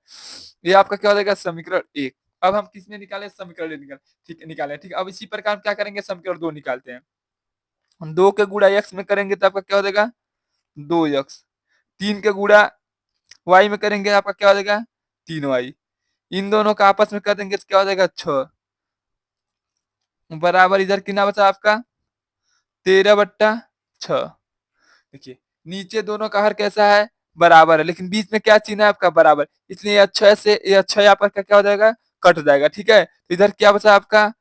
S1: ये आपका क्या हो जाएगा समीकरण 1। अब हम किसमें निकाले समीकरण निकाले, ठीक निकाले। ठीक, अब इसी प्रकार हम क्या करेंगे समीकरण 2 निकालते हैं। 2 के गुणा x में करेंगे तो आपका क्या हो जाएगा 2x, 3 के गुणा y में करेंगे आपका क्या हो जाएगा 3y, इन दोनों का आपस में कर देंगे तो क्या हो जाएगा 6 बराबर इधर कितना बचा आपका 13/6। देखिए नीचे दोनों का हर कैसा है बराबर है, लेकिन बीच में क्या चिन्ह है आपका बराबर, इसलिए यह 6 से यह 6 यहाँ पर क्या हो जाएगा कट जाएगा। ठीक है, तो इधर क्या बचा आपका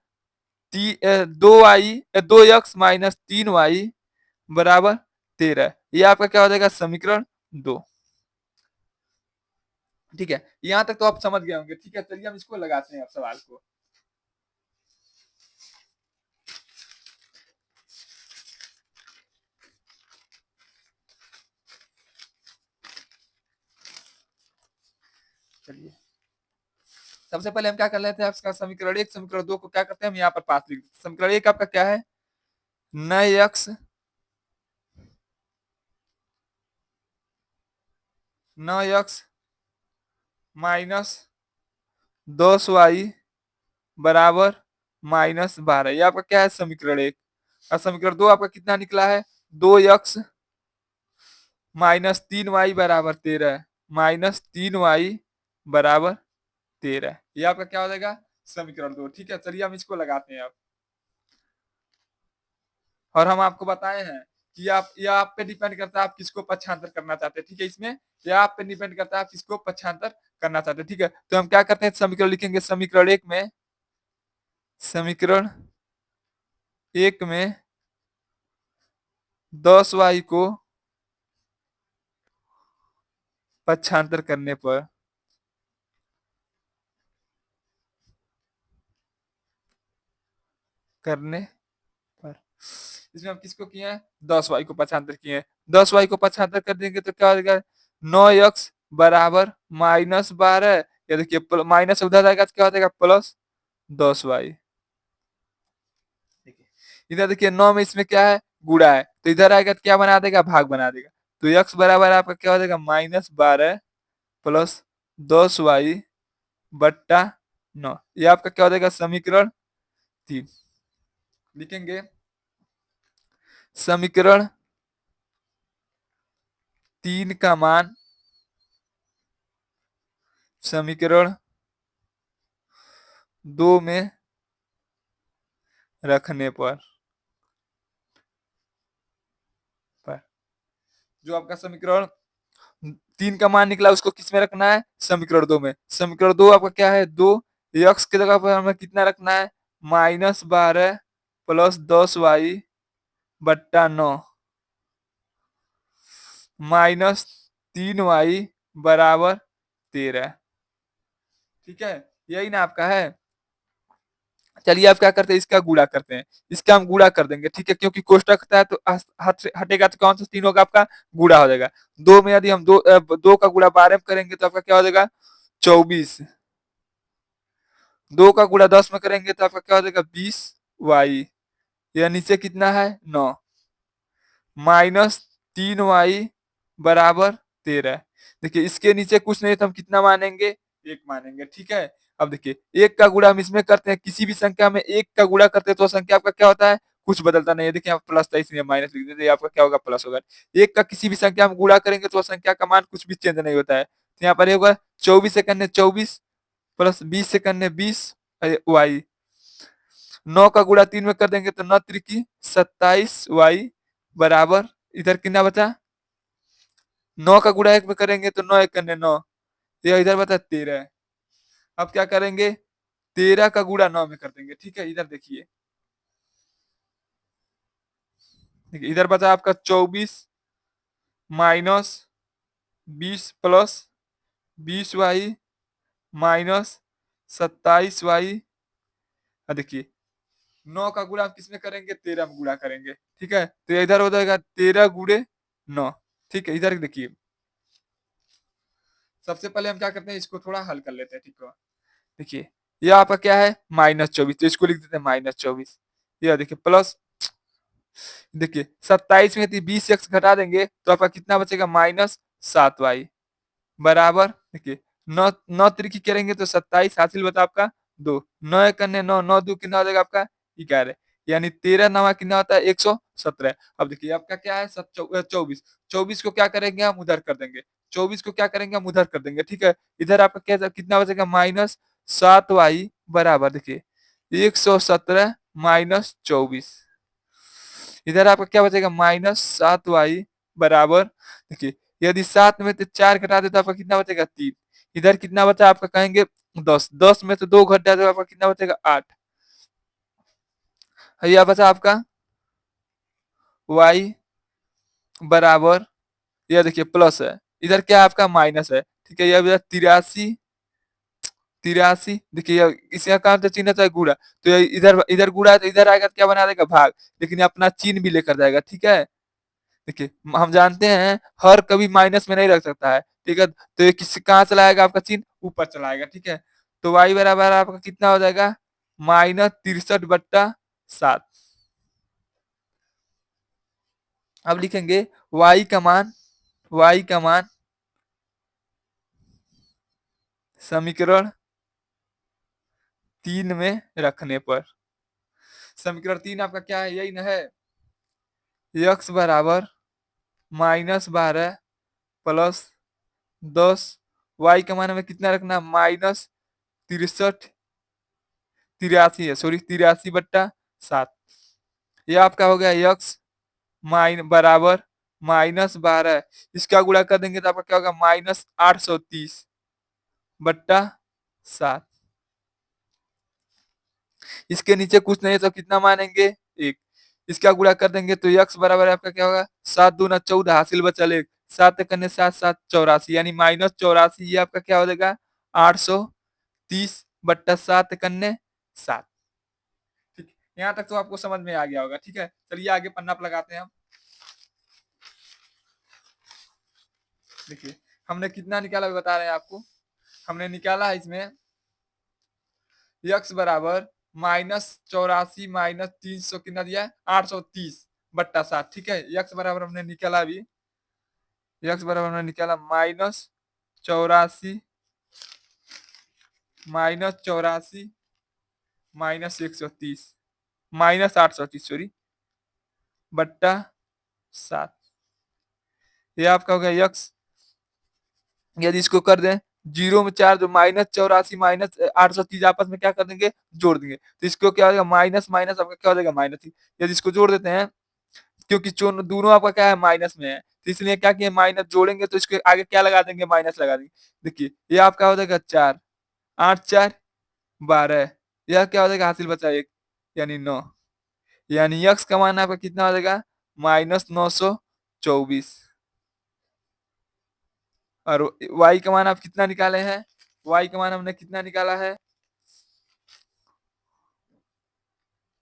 S1: 2x माइनस 3y बराबर 13, ये आपका क्या हो जाएगा समीकरण 2। ठीक है, यहां तक तो आप समझ गए होंगे। ठीक है, चलिए हम इसको लगाते हैं अब सवाल को। चलिए सबसे पहले हम क्या कर लेते हैं, आपका समीकरण 1 समीकरण 2 को क्या करते हैं हम यहाँ पर पास लिख देते हैं। समीकरण 1 आपका क्या है 9x माइनस 10y बराबर -12, ये आपका क्या है समीकरण 1। और समीकरण 2 आपका कितना निकला है 2x माइनस 3y बराबर 13, -3y बराबर 13, ये आपका क्या हो जाएगा समीकरण 2। ठीक है, चलिए हम इसको लगाते हैं अब। और हम आपको बताए हैं कि आप यह आप पे डिपेंड करता है आप किसको पक्षांतर करना चाहते हैं। ठीक है, इसमें यह आप पे डिपेंड करता है आप किसको पक्षांतर करना चाहते हैं, ठीक है। तो हम क्या करते हैं, समीकरण लिखेंगे, समीकरण एक में 10y को पक्षांतर करने पर इसमें हम किसको किए हैं, 10y को पक्षांतर किए हैं। 10y को पक्षांतर कर देंगे तो क्या हो जाएगा, 9x बराबर -12, या देखिए माइनस उधर जाएगा तो क्या हो जाएगा +10y। देखिए इधर देखिए 9 में इसमें क्या है, गुणा है, तो इधर आएगा तो क्या बना देगा, भाग बना देगा। तो x बराबर आपका क्या हो जाएगा, -12 +10y बट्टा 9। ये आपका क्या हो जाएगा, समीकरण 3। लिखेंगे समीकरण 3 का मान समीकरण 2 में रखने पर जो आपका समीकरण 3 का मान निकला उसको किस में रखना है, समीकरण 2 में। समीकरण 2 आपका क्या है, 2, x की जगह पर हमें कितना रखना है, -12 +10y बट्टा 9 -3y बराबर 13। ठीक है, यही ना आपका है। चलिए आप क्या करते हैं, इसका गुणा करते हैं, इसका हम गुणा कर देंगे, ठीक है, क्योंकि कोष्टक हटा है तो हटेगा तो कौन सा 3 होगा, आपका गुणा हो जाएगा। 2 में यदि हम 2 का गुणा 12 में करेंगे तो आपका क्या हो जाएगा 24, 2 का गुणा 10 में करेंगे तो आपका क्या हो जाएगा 20y, यह नीचे कितना है 9 -3y बराबर 13। देखिए इसके नीचे कुछ नहीं तो हम कितना मानेंगे, 1 मानेंगे, ठीक है। अब देखिए 1 का गुणा हम इसमें करते हैं, किसी भी संख्या में 1 का गुणा करते हैं तो संख्या आपका क्या होता है, कुछ बदलता नहीं है। देखिए यहाँ प्लस था इसलिए माइनस लिख देते, आपका क्या होगा प्लस होगा। 1 का किसी भी संख्या में गुणा करेंगे तो संख्या का मान कुछ भी चेंज नहीं होता है। तो यहाँ पर ये होगा 24 सेकंड है 24 प्लस 20 सेकंड है 20 वाई, 9 का गुणा 3 में कर देंगे तो 9 त्रिकी 27y बराबर, इधर कितना बचा, 9 का गुणा 1 में करेंगे तो 9 1 9, यह इधर बचा 13। अब क्या करेंगे, 13 का गुणा 9 में कर देंगे, ठीक है। इधर देखिए इधर बचा आपका 24 minus 20 plus 20y minus 27y। देखिए 9 का गुणा आप किसमें करेंगे, 13 में गुणा करेंगे, ठीक है। तो इधर हो जाएगा 13 गुणे 9, ठीक है। इधर देखिए सबसे पहले हम क्या करते हैं, इसको थोड़ा हल कर लेते हैं, ठीक है। देखिए ये आपका क्या है -24, तो इसको लिख देते हैं -24। ये देखिए प्लस, देखिए 27 में 20x घटा देंगे तो आपका कितना बचेगा -7y बराबर, देखिए 9 9 त्रिकी करेंगे तो 27 हासिल बता आपका 2, 9 करने 9, 9 2 कितना हो जाएगा आपका 11, यानी 13 9 कितना होता है 117। अब देखिए आपका क्या है 24, 24 को क्या करेंगे हम उधर कर देंगे, 24 को क्या करेंगे हम उधर कर देंगे, ठीक है। इधर आपका क्या कितना बचेगा -7y बराबर, देखिए 117 -24, इधर आपका क्या बचेगा -7y बराबर, देखिए यदि 7 में से 4 घटा दे तो आपका कितना बचेगा 3, इधर कितना बचा आपका कहेंगे 10, 10 में से 2 घट जाए तो आपका कितना बचेगा 8, यह बचा आपका y बराबर, यह देखिए प्लस है, इधर क्या आपका माइनस है, ठीक है। यह 83 83, देखिए इसका काम तो चिन्ह है गुणा, तो इधर इधर गुणा है तो इधर आएगा तो क्या बना देगा भाग, लेकिन अपना चिन्ह भी लेकर जाएगा, ठीक है। देखिए हम जानते हैं हर कभी माइनस में नहीं रख सकता है, ठीक है। तो ये किस कहाँ चलाएगा आपका चिन्ह ऊपर चलाएगा, ठीक है। तो y बराबर आपका कितना हो जाएगा -63/7। अब लिखेंगे y का मान, y का मान समीकरण 3 में रखने पर। समीकरण 3 आपका क्या है, यही ना है, x बराबर -12 +10, y का मान हमें कितना रखना -63 83 है, सॉरी 83/7। ये आपका हो गया x बराबर -12, इसका गुणा कर देंगे तो आपका क्या होगा -830 बट्टा 7। इसके नीचे कुछ नहीं है तो कितना मानेंगे 1। इसका गुणा कर देंगे तो x बराबर आपका क्या होगा 7 दूना 14 हासिल बचा 1। 7 करने 7 7 84 यानी -84। ये आपका क्या हो जाएगा 830 बट्टा 7 करने 7। ठीक है, यहाँ तक तो आपको समझ में आ गया होगा। ठीक है, चलिए आगे पन्ना पर लगाते हैं हम। देखिए हमने कितना निकाला बता रहे हैं आपको। हमने निकाला है इसमें x बराबर -84 -300 कितना दिया है 830 बट्टा 7। ठीक है, x बराबर हमने निकाला अभी। x बराबर हमने निकाला -84 -84 -130 -830 सॉरी बट्टा 7। ये आपका हो गया x। यदि इसको कर दें जीरो में 4 जो -84 -830 आपस में क्या कर देंगे जोड़ देंगे तो इसको क्या हो जाएगा माइनस माइनस आपका क्या हो जाएगा माइनस। यदि इसको जोड़ देते हैं क्योंकि दोनों आपका क्या है माइनस में है तो इसलिए क्या किए माइनस जोड़ेंगे तो इसके आगे क्या लगा देंगे माइनस लगा देंगे। देखिए ये आपका हो जाएगा 4 8 4 12। यह क्या हो जाएगा हासिल बचा 1 यानी 9। यानी x का मान आपका कितना हो जाएगा -924। और y का मान आप कितना निकाले हैं y का मान हमने कितना निकाला है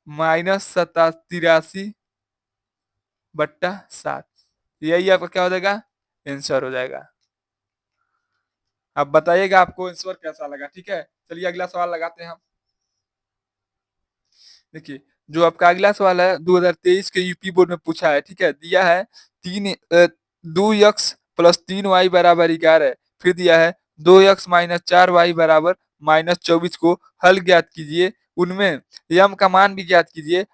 S1: -83 बट्टा 7। यही आपका क्या हो जाएगा आंसर हो जाएगा। अब बताइएगा आपको आंसर कैसा लगा। ठीक है, चलिए अगला सवाल लगाते हैं हम। देखिए जो आपका अगला सवाल है 2023 के यूपी बोर्ड में पूछा है। ठीक है, दिया है 2x + 3y बराबर 11। फिर दिया है 2x - 4y बराबर -24 को हल ज्ञात कीजिए। उनमें यम का मान भी ज्ञात कीजिए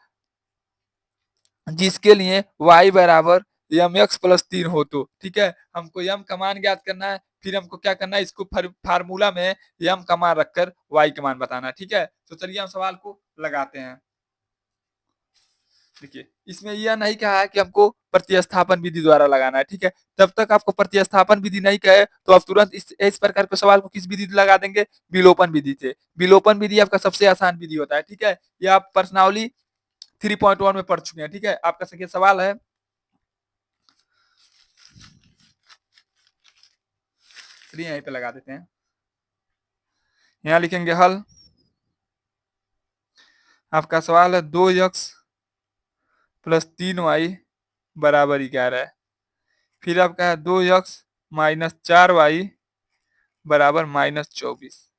S1: जिसके लिए y बराबर mx + 3 हो। तो ठीक है, हमको यम का मान ज्ञात करना है। फिर हमको क्या करना है इसको फार्मूला में यम का मान रखकर y का मान बताना है। ठीक है, तो चलिए हम सवाल को लगाते हैं। देखिए इसमें यह नहीं कहा है कि हमको प्रतिस्थापन विधि द्वारा लगाना है। ठीक है, तब तक आपको प्रतिस्थापन विधि नहीं कहे तो आप तुरंत इस प्रकार के सवाल को किस विधि से लगा देंगे विलोपन विधि से। विलोपन विधि आपका सबसे आसान विधि होता है। ठीक है, यह आप पर्सनावली 3.1 में पढ़ चुके हैं। ठीक है, आपका संख्या सवाल है चलिए यहीं पे लगा देते हैं। यहाँ लिखेंगे हल। आपका सवाल है 2x + 3y बराबर 11 है। फिर आपका है 2x - 4y बराबर -24।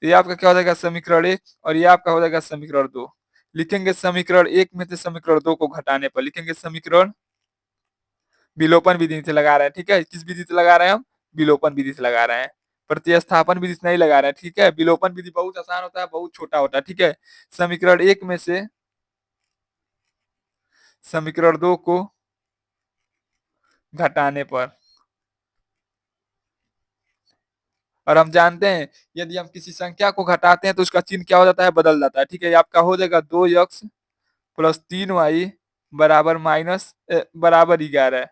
S1: ये आपका क्या हो जाएगा समीकरण 1 और ये आपका हो जाएगा समीकरण 2। लिखेंगे समीकरण 1 में से समीकरण 2 को घटाने पर लिखेंगे समीकरण विलोपन विधि से लगा रहे हैं। ठीक है, किस विधि से लगा रहे हैं हम विलोपन विधि से लगा रहे हैं, प्रतिस्थापन विधि से नहीं लगा रहे हैं। ठीक है, विलोपन विधि बहुत आसान होता है बहुत छोटा होता है। ठीक है, समीकरण 1 में से समीकरण 2 को घटाने पर। और हम जानते हैं यदि हम किसी संख्या को घटाते हैं तो उसका चिन्ह क्या हो जाता है बदल जाता है। ठीक है, आपका हो जाएगा 2x + 3y बराबर 11।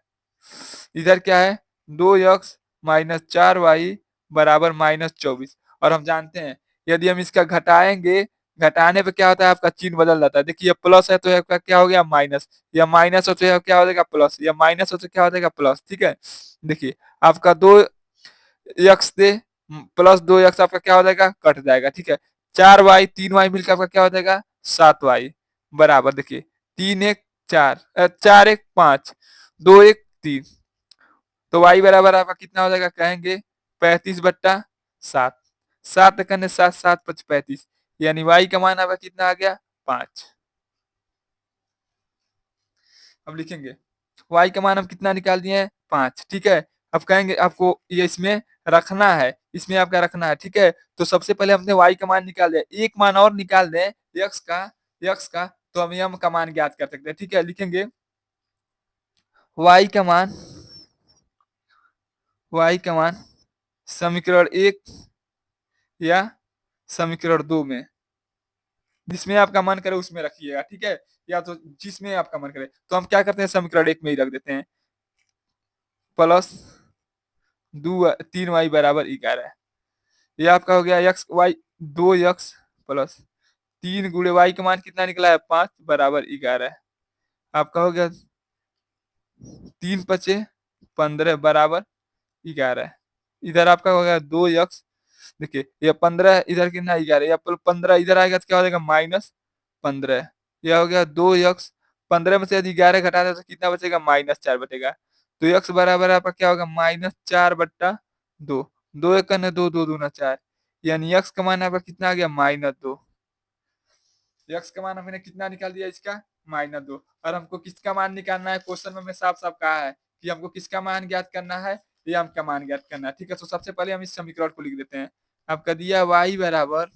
S1: इधर क्या है 2x - 4y बराबर -24। और हम जानते हैं यदि हम इसका घटाएंगे घटाने पे क्या होता है आपका चिन्ह बदल जाता है। देखिए प्लस है तो आपका क्या हो गया माइनस, या माइनस हो तो क्या हो जाएगा प्लस, या माइनस हो तो क्या हो जाएगा प्लस। ठीक है, देखिए आपका 2x से +2x आपका क्या हो जाएगा कट जाएगा। ठीक है, 4y 3y मिलकर आपका क्या हो जाएगा 7y बराबर देखिए 3 1 4 4 1 5 2 1 3। तो y बराबर आपका कितना हो जाएगा कहेंगे 35/7। 7 करने 7 7 5 35 यानी y का मान आपका कितना आ गया 5। अब लिखेंगे y का मान हम कितना निकाल दिए हैं 5। ठीक है, अब कहेंगे आपको ये इसमें रखना है, इसमें आपका रखना है। ठीक है, तो सबसे पहले हमने y का मान निकाल दिया, एक मान और निकाल दें x का तो हम m का मान ज्ञात कर सकते हैं। ठीक है, लिखेंगे y का मान समीकरण 1 या समीकरण 2 में जिसमें आपका मन करे उसमें रखिएगा। ठीक है, या तो जिसमें आपका मन करे तो हम क्या करते हैं समीकरण 1 में ही रख देते हैं प्लस 3y बराबर 11। ये आपका हो गया एक्स वाई 2x प्लस 3 गुणे y का मान कितना निकला है 5 बराबर 11। आपका हो गया 3×5 = 15 बराबर 11। इधर आपका हो गया 2x। देखिए ये 15 इधर कितना 11, या 15 इधर आएगा तो क्या हो जाएगा -15। यह हो गया 2x। 15 में से यदि 11 घटा दे तो कितना बचेगा -4 बचेगा। तो x बराबर आपका क्या होगा -4/2। 2 × 2 = 4, यानी x का मान आपका कितना आ गया -2। x का मान हमने कितना निकाल दिया इसका -2। और हमको किसका मान निकालना है, क्वेश्चन में साफ साफ कहा है कि हमको किसका मान ज्ञात करना है, m का मान ज्ञात करना है। ठीक है, तो सबसे पहले हम इस समीकरण को लिख देते हैं। आपका दिया y बराबर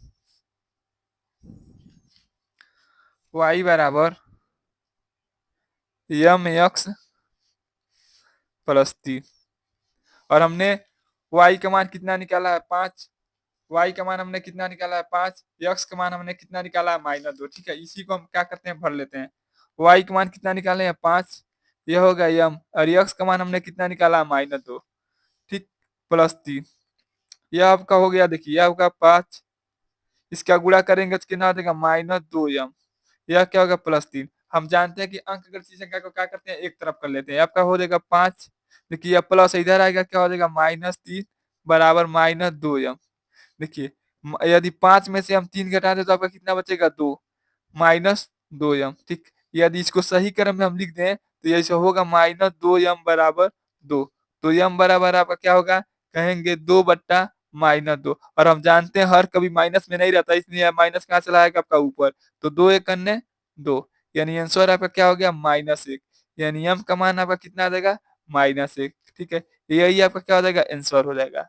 S1: mx + 3, और हमने y का मान कितना निकाला है 5। y का मान हमने कितना निकाला है 5, x का मान हमने कितना निकाला है -2। ठीक है, इसी को हम क्या करते हैं भर लेते हैं। y का मान कितना निकाले हैं 5, यह होगा m, और x का मान हमने कितना निकाला है -2। ठीक, +3, यह आपका हो गया। देखिए यह होगा 5, इसका गुणा करेंगे तो कितना देगा -2m। यह क्या होगा +3। हम जानते हैं कि अंक गणितीय संख्या को क्या करते हैं एक तरफ कर लेते हैं। आपका हो जाएगा 5। देखिए यह प्लस इधर आएगा क्या हो जाएगा -3 बराबर -2m। देखिए यदि 5 में से हम 3 घटा दें तो आपका कितना बचेगा 2 -2m। ठीक, यदि इसको सही क्रम में हम लिख दें तो ये ऐसे होगा -2m बराबर 2। तो m बराबर आपका क्या होगा, कहेंगे 2/-2। और हम जानते हैं हर कभी माइनस में नहीं रहता, इसलिए माइनस कहाँ चला आएगा आपका ऊपर। तो 2 × 1 = 2, यानी आंसर आपका क्या हो गया -1। यानी m का मान आपका कितना आ जाएगा -1। ठीक है, यही आपका क्या हो जाएगा आंसर हो जाएगा।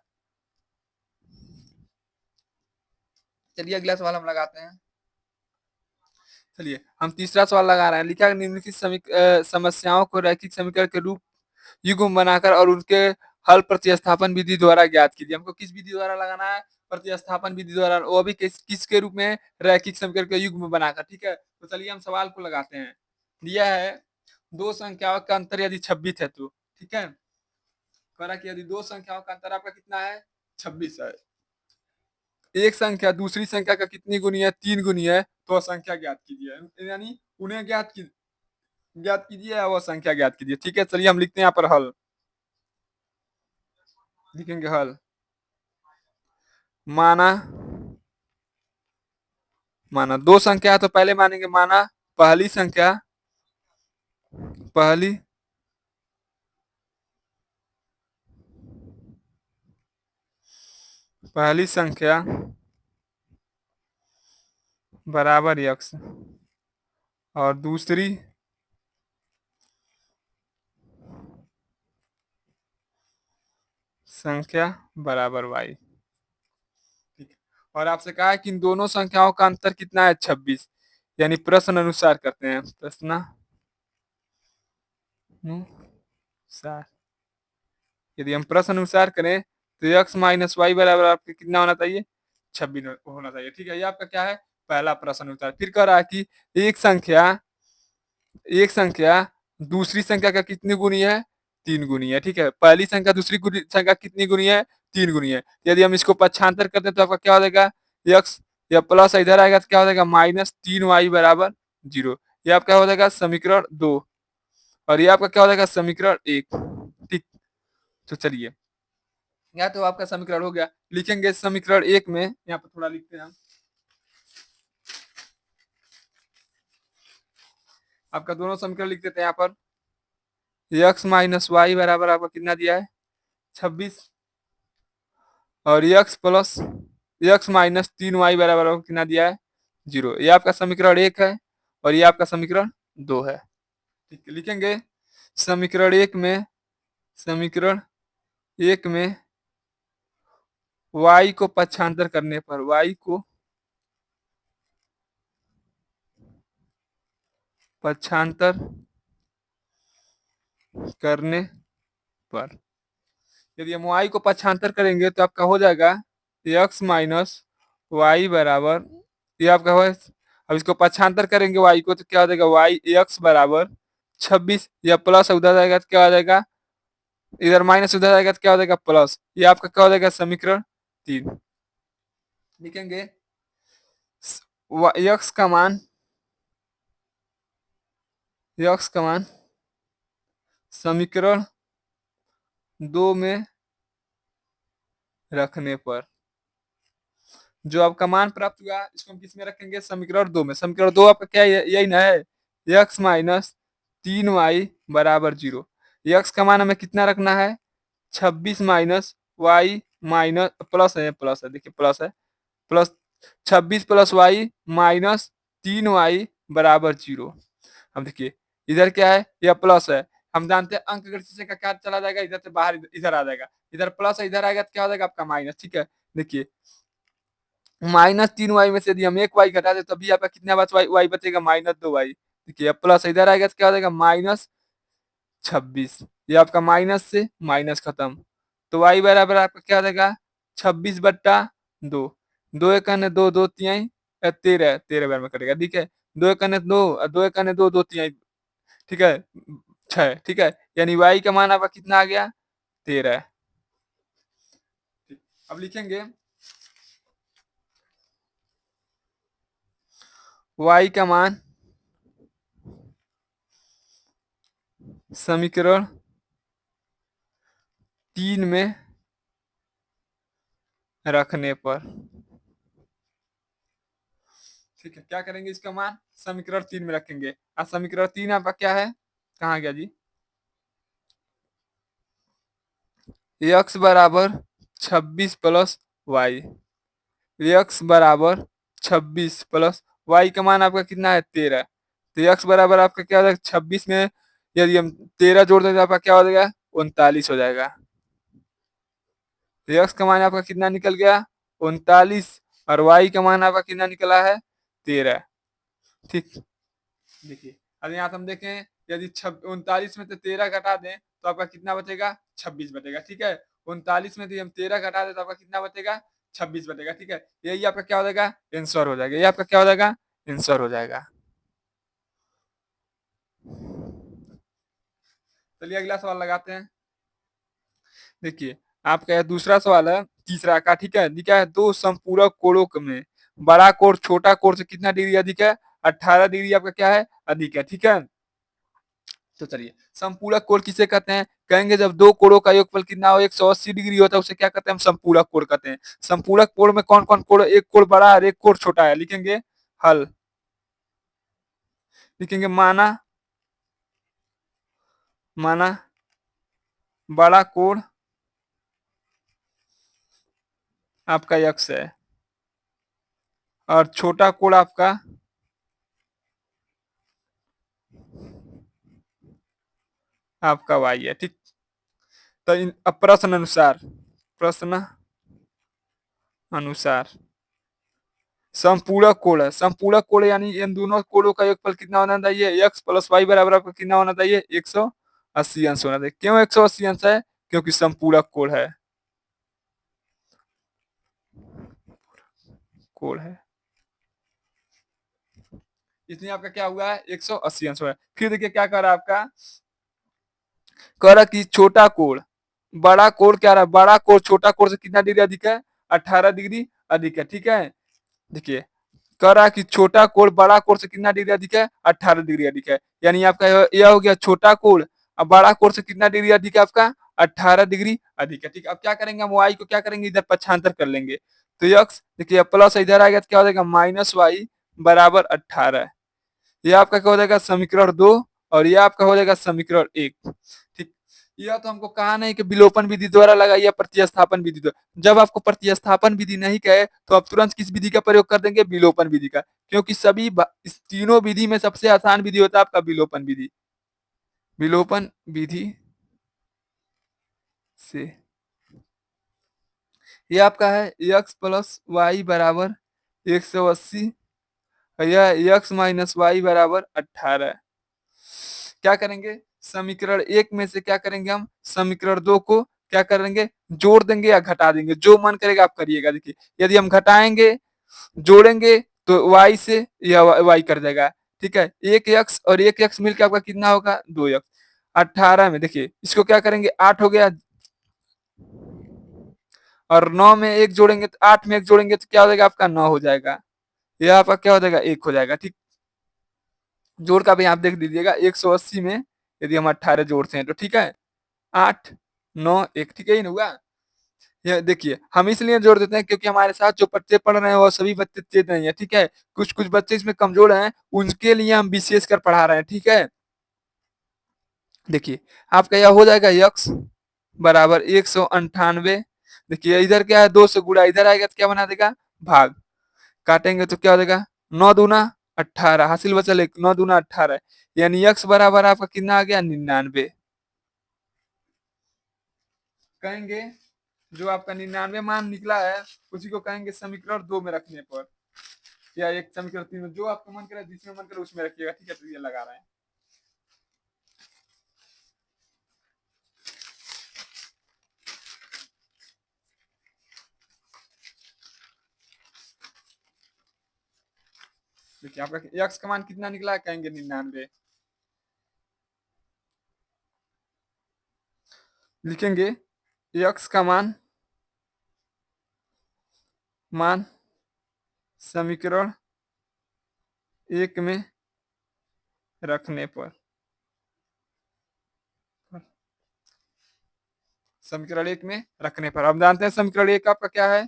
S1: चलिए अगला सवाल हम लगाते हैं। चलिए हम तीसरा सवाल लगा रहे हैं। लिखा है निम्नलिखित समस्याओं को रैखिक समीकरण के रूप युग्म बनाकर और उनके हल प्रतिस्थापन विधि द्वारा ज्ञात कीजिए। हमको किस विधि द्वारा लगाना है, प्रतिस्थापन विधि द्वारा, वो भी किसके रूप में, रैखिक समीकरण के युग्म बनाकर। ठीक है, तो चलिए हम सवाल को लगाते हैं। दिया है दो संख्याओं का अंतर यदि 26 है तो, ठीक है, करा कि यदि दो संख्याओं का अंतर आपका कितना है 26 है, एक संख्या दूसरी संख्या का कितनी गुनी है 3 गुनी है, तो संख्या ज्ञात कीजिए। यानी उन्हें ज्ञात कीजिए या वह संख्या ज्ञात कीजिए। ठीक है, चलिए हम लिखते हैं यहाँ पर हल। लिखेंगे हल। माना माना दो संख्या है तो पहले मानेंगे माना पहली संख्या पहली पहली संख्या बराबर x और दूसरी संख्या बराबर y। ठीक है, और आपसे कहा है कि इन दोनों संख्याओं का अंतर कितना है 26। यानी प्रश्न अनुसार करते हैं। प्रश्न अनुसार, यदि हम प्रश्न अनुसार करें तो x - y बराबर आपके कितना होना चाहिए 26 होना चाहिए। ठीक है, ये आपका क्या है पहला प्रश्न अनुसार। फिर कह रहा है कि एक संख्या दूसरी संख्या का कितनी गुनी है 3 गुनी है। ठीक है, पहली संख्या दूसरी संख्या कितनी गुनी है 3 गुनी है। यदि हम इसको पक्षांतर करते हैं तो आपका क्या हो जाएगा x, या प्लस इधर आएगा तो क्या हो जाएगा -3y बराबर 0। ये आपका हो जाएगा समीकरण 2, और ये आपका क्या हो जाएगा समीकरण 1। ठीक, तो चलिए या तो आपका समीकरण हो गया। लिखेंगे समीकरण 1 में, यहाँ पर थोड़ा लिखते हैं हम। आपका दोनों समीकरण लिख देते हैं यहाँ पर। x - y बराबर आपका कितना दिया है 26, और x - 3y बराबर आपको कितना दिया है 0। ये आपका समीकरण 1 है, और ये आपका समीकरण 2 है। ठीक है, लिखेंगे समीकरण 1 में y को पक्षांतर करने पर y को पक्षांतर करने पर, यदि हम y को पक्षांतर करेंगे तो आपका हो जाएगा x - y बराबर, ये आपका हो, अब इसको पक्षांतर करेंगे y को तो क्या हो जाएगा y x बराबर 26, या प्लस उधर जाएगा तो क्या हो जाएगा इधर माइनस उधर आएगा तो क्या हो जाएगा प्लस, ये आपका क्या हो जाएगा समीकरण 3। लिखेंगे यक्स का मान, यक्स का मान समीकरण 2 में रखने पर जो आपका मान प्राप्त हुआ इसको हम किस में रखेंगे समीकरण 2 में। समीकरण 2 आपका क्या है, यही ना है, यक्स माइनस 3y बराबर 0। यक्स का मान हमें कितना रखना है 26 माइनस वाई माइनस प्लस है देखिए प्लस है, plus 26 plus Y minus 3y बराबर 0। अब देखिए इधर क्या है यह प्लस है, हम जानते हैं अंक गणित से का क्या चला जाएगा इधर से बाहर इधर आ जाएगा, इधर प्लस है इधर आएगा तो क्या हो जाएगा आपका माइनस। ठीक है देखिए -3y में से यदि हम 1y घटा दे तभी आपका कितना y बचेगा -2y। देखिए अब प्लस इधर आएगा तो क्या हो जाएगा -26, ये आपका माइनस से माइनस खत्म, तो y बराबर आपका क्या हो जाएगा 26/2। 2 एक अन्य 2 2 तिहाई 13, 13 बार में कटेगा। ठीक है 2 एक अन्य 2 2 एक अन्य 2 2 तिहाई, ठीक है 6। ठीक है यानी y का मान आपका कितना आ गया 13। अब लिखेंगे y का मान समीकरण 3 में रखने पर। ठीक है क्या करेंगे इसका मान समीकरण 3 में रखेंगे। अब समीकरण 3 आपका क्या है, कहाँ गया जी, x बराबर 26 प्लस वाई, एक्स बराबर 26 प्लस वाई का मान आपका कितना है 13। तो x बराबर आपका क्या हो जाएगा 26 में यदि हम 13 जोड़ दें तो आपका क्या हो जाएगा 39 हो जाएगा। तो x का मान आपका कितना निकल गया 39 और y का मान आपका कितना निकला है 13। ठीक देखिए अब यहाँ से हम देखें यदि 39 में से 13 घटा दें तो आपका कितना बचेगा 26 बचेगा। ठीक है 39 में से हम 13 घटा दें तो आपका कितना बचेगा 26 बचेगा। ठीक है यही आपका क्या हो जाएगा आंसर हो जाएगा, ये आपका क्या हो जाएगा आंसर हो जाएगा। चलिए अगला सवाल लगाते हैं। देखिए आपका यह दूसरा सवाल है तीसरा का। ठीक है लिखा है दो संपूरक कोणों में बड़ा कोण छोटा कोण से कितना डिग्री अधिक है 18 डिग्री आपका क्या है अधिक है। ठीक है तो चलिए संपूरक कोण किसे कहते हैं, कहेंगे जब दो कोणों का योगफल कितना हो 180 डिग्री होता है उसे क्या कहते हैं हम संपूरक कोण कहते हैं। संपूरक कोण में कौन कौन कोण, एक कोण बड़ा है एक कोण छोटा है। लिखेंगे हल, लिखेंगे माना, माना बड़ा कोण आपका x है और छोटा कोण आपका आपका y है। ठीक तो अब प्रश्न अनुसार, प्रश्न अनुसार संपूरक कोण है, संपूरक कोण यानी इन दोनों कोणों का योगफल कितना होना चाहिए x प्लस वाई बराबर आपका कितना होना चाहिए 180 अंश होना चाहिए। क्यों 180 अंश है, क्योंकि संपूरक कोण है, कोण है इसलिए आपका क्या हुआ है 180 अंश हुआ है। फिर देखिए क्या कर रहा है आपका, कह रहा कि छोटा कोण बड़ा कोण क्या रहा है, बड़ा कोण छोटा कोण से कितना डिग्री अधिक है 18 डिग्री अधिक है। ठीक है देखिए कह रहा है कि छोटा कोण बड़ा कोण से कितना डिग्री अधिक है 18 डिग्री अधिक है, यानी आपका यह हो गया छोटा कोण अब बड़ा कोण से कितना डिग्री अधिक है आपका 18 डिग्री अधिक है। ठीक अब क्या करेंगे हम वाई को क्या करेंगे इधर पक्षांतर कर लेंगे, तो यक्स देखिए प्लस इधर आएगा तो क्या हो जाएगा माइनस वाई बराबर 18। ये आपका क्या हो जाएगा समीकरण 2 और ये आपका हो जाएगा समीकरण 1। ठीक यह तो हमको कहा नहीं कि विलोपन विधि द्वारा लगाइए प्रतिस्थापन विधि द्वारा, जब आपको प्रतिस्थापन विधि नहीं कहे तो आप तुरंत किस विधि का प्रयोग कर देंगे विलोपन विधि का, क्योंकि सभी इस तीनों विधि में सबसे आसान विधि होता है आपका विलोपन विधि। विलोपन विधि से ये आपका है x प्लस वाई बराबर 180 और यह x माइनस वाई बराबर 18। क्या करेंगे समीकरण 1 में से क्या करेंगे हम समीकरण 2 को क्या करेंगे जोड़ देंगे या घटा देंगे, जो मन करेगा आप करिएगा। देखिए यदि हम घटाएंगे जोड़ेंगे तो y से या y कर जाएगा। ठीक है एक x और एक x मिलकर आपका कितना होगा 2x। 18 में देखिए इसको क्या करेंगे 8 हो गया और 9 में 1 जोड़ेंगे तो 8 में 1 जोड़ेंगे तो क्या हो जाएगा आपका 9 हो जाएगा। ये आपका क्या हो जाएगा 1 हो जाएगा ठीक। जोड़ का भी आप देख लीजिएगा 180 में यदि हम 18 जोड़ते हैं तो ठीक है 8 9 1 ठीक है ही ना हुआ। ये देखिए हम इसलिए जोड़ देते हैं क्योंकि हमारे साथ जो बच्चे पढ़ रहे हैं वो सभी बच्चे तेज नहीं है ठीक है। कुछ कुछ बच्चे इसमें कमजोर हैं उनके लिए हम विशेष कर पढ़ा रहे हैं ठीक है। देखिए आपका यह हो जाएगा यक्स बराबर 198। देखिए इधर क्या है 2 से गुणा इधर आएगा तो क्या बना देगा भाग। काटेंगे तो क्या हो जाएगा 9 दूना 18 हासिल बचल 1 9 दूना 18 यानी यक्स बराबर आपका कितना आ गया 99। कहेंगे जो आपका 99 मान निकला है उसी को कहेंगे समीकरण 2 में रखने पर या एक समीकरण 3 में जो आपका मन करे जिसमें मन करे उसमें रखिएगा ठीक है। तो ये लगा रहे हैं देखिए आपका यक्स का मान कितना निकला है कहेंगे 99। लिखेंगे यक्स का मान समीकरण 1 में रखने पर समीकरण 1 में रखने पर हम जानते हैं समीकरण 1 आपका क्या है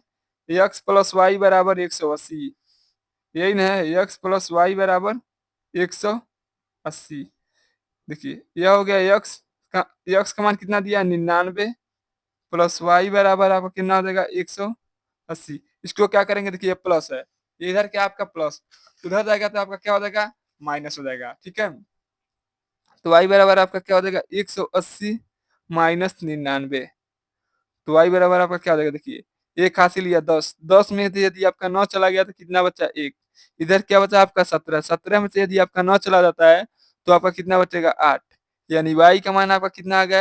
S1: एक्स प्लस वाई बराबर 180 यही ना है एक्स प्लस वाई बराबर 180। देखिए यह हो गया यक्स का मान कितना दिया 99 प्लस वाई बराबर आपका कितना हो जाएगा 180। इसको क्या करेंगे देखिए प्लस है ये इधर क्या आपका प्लस उधर जाएगा तो आपका क्या हो जाएगा माइनस हो जाएगा ठीक है। तो वाई बराबर आपका क्या हो जाएगा 180 माइनस 99। तो वाई बराबर आपका क्या हो जाएगा देखिए एक हासिल लिया 10 10 में से यदि आपका 9 चला गया तो कितना बचा 1। इधर क्या बचा आपका 17 17 में से यदि आपका 9 चला जाता है तो आपका कितना बचेगा 8 यानी वाई का मान आपका कितना आ गया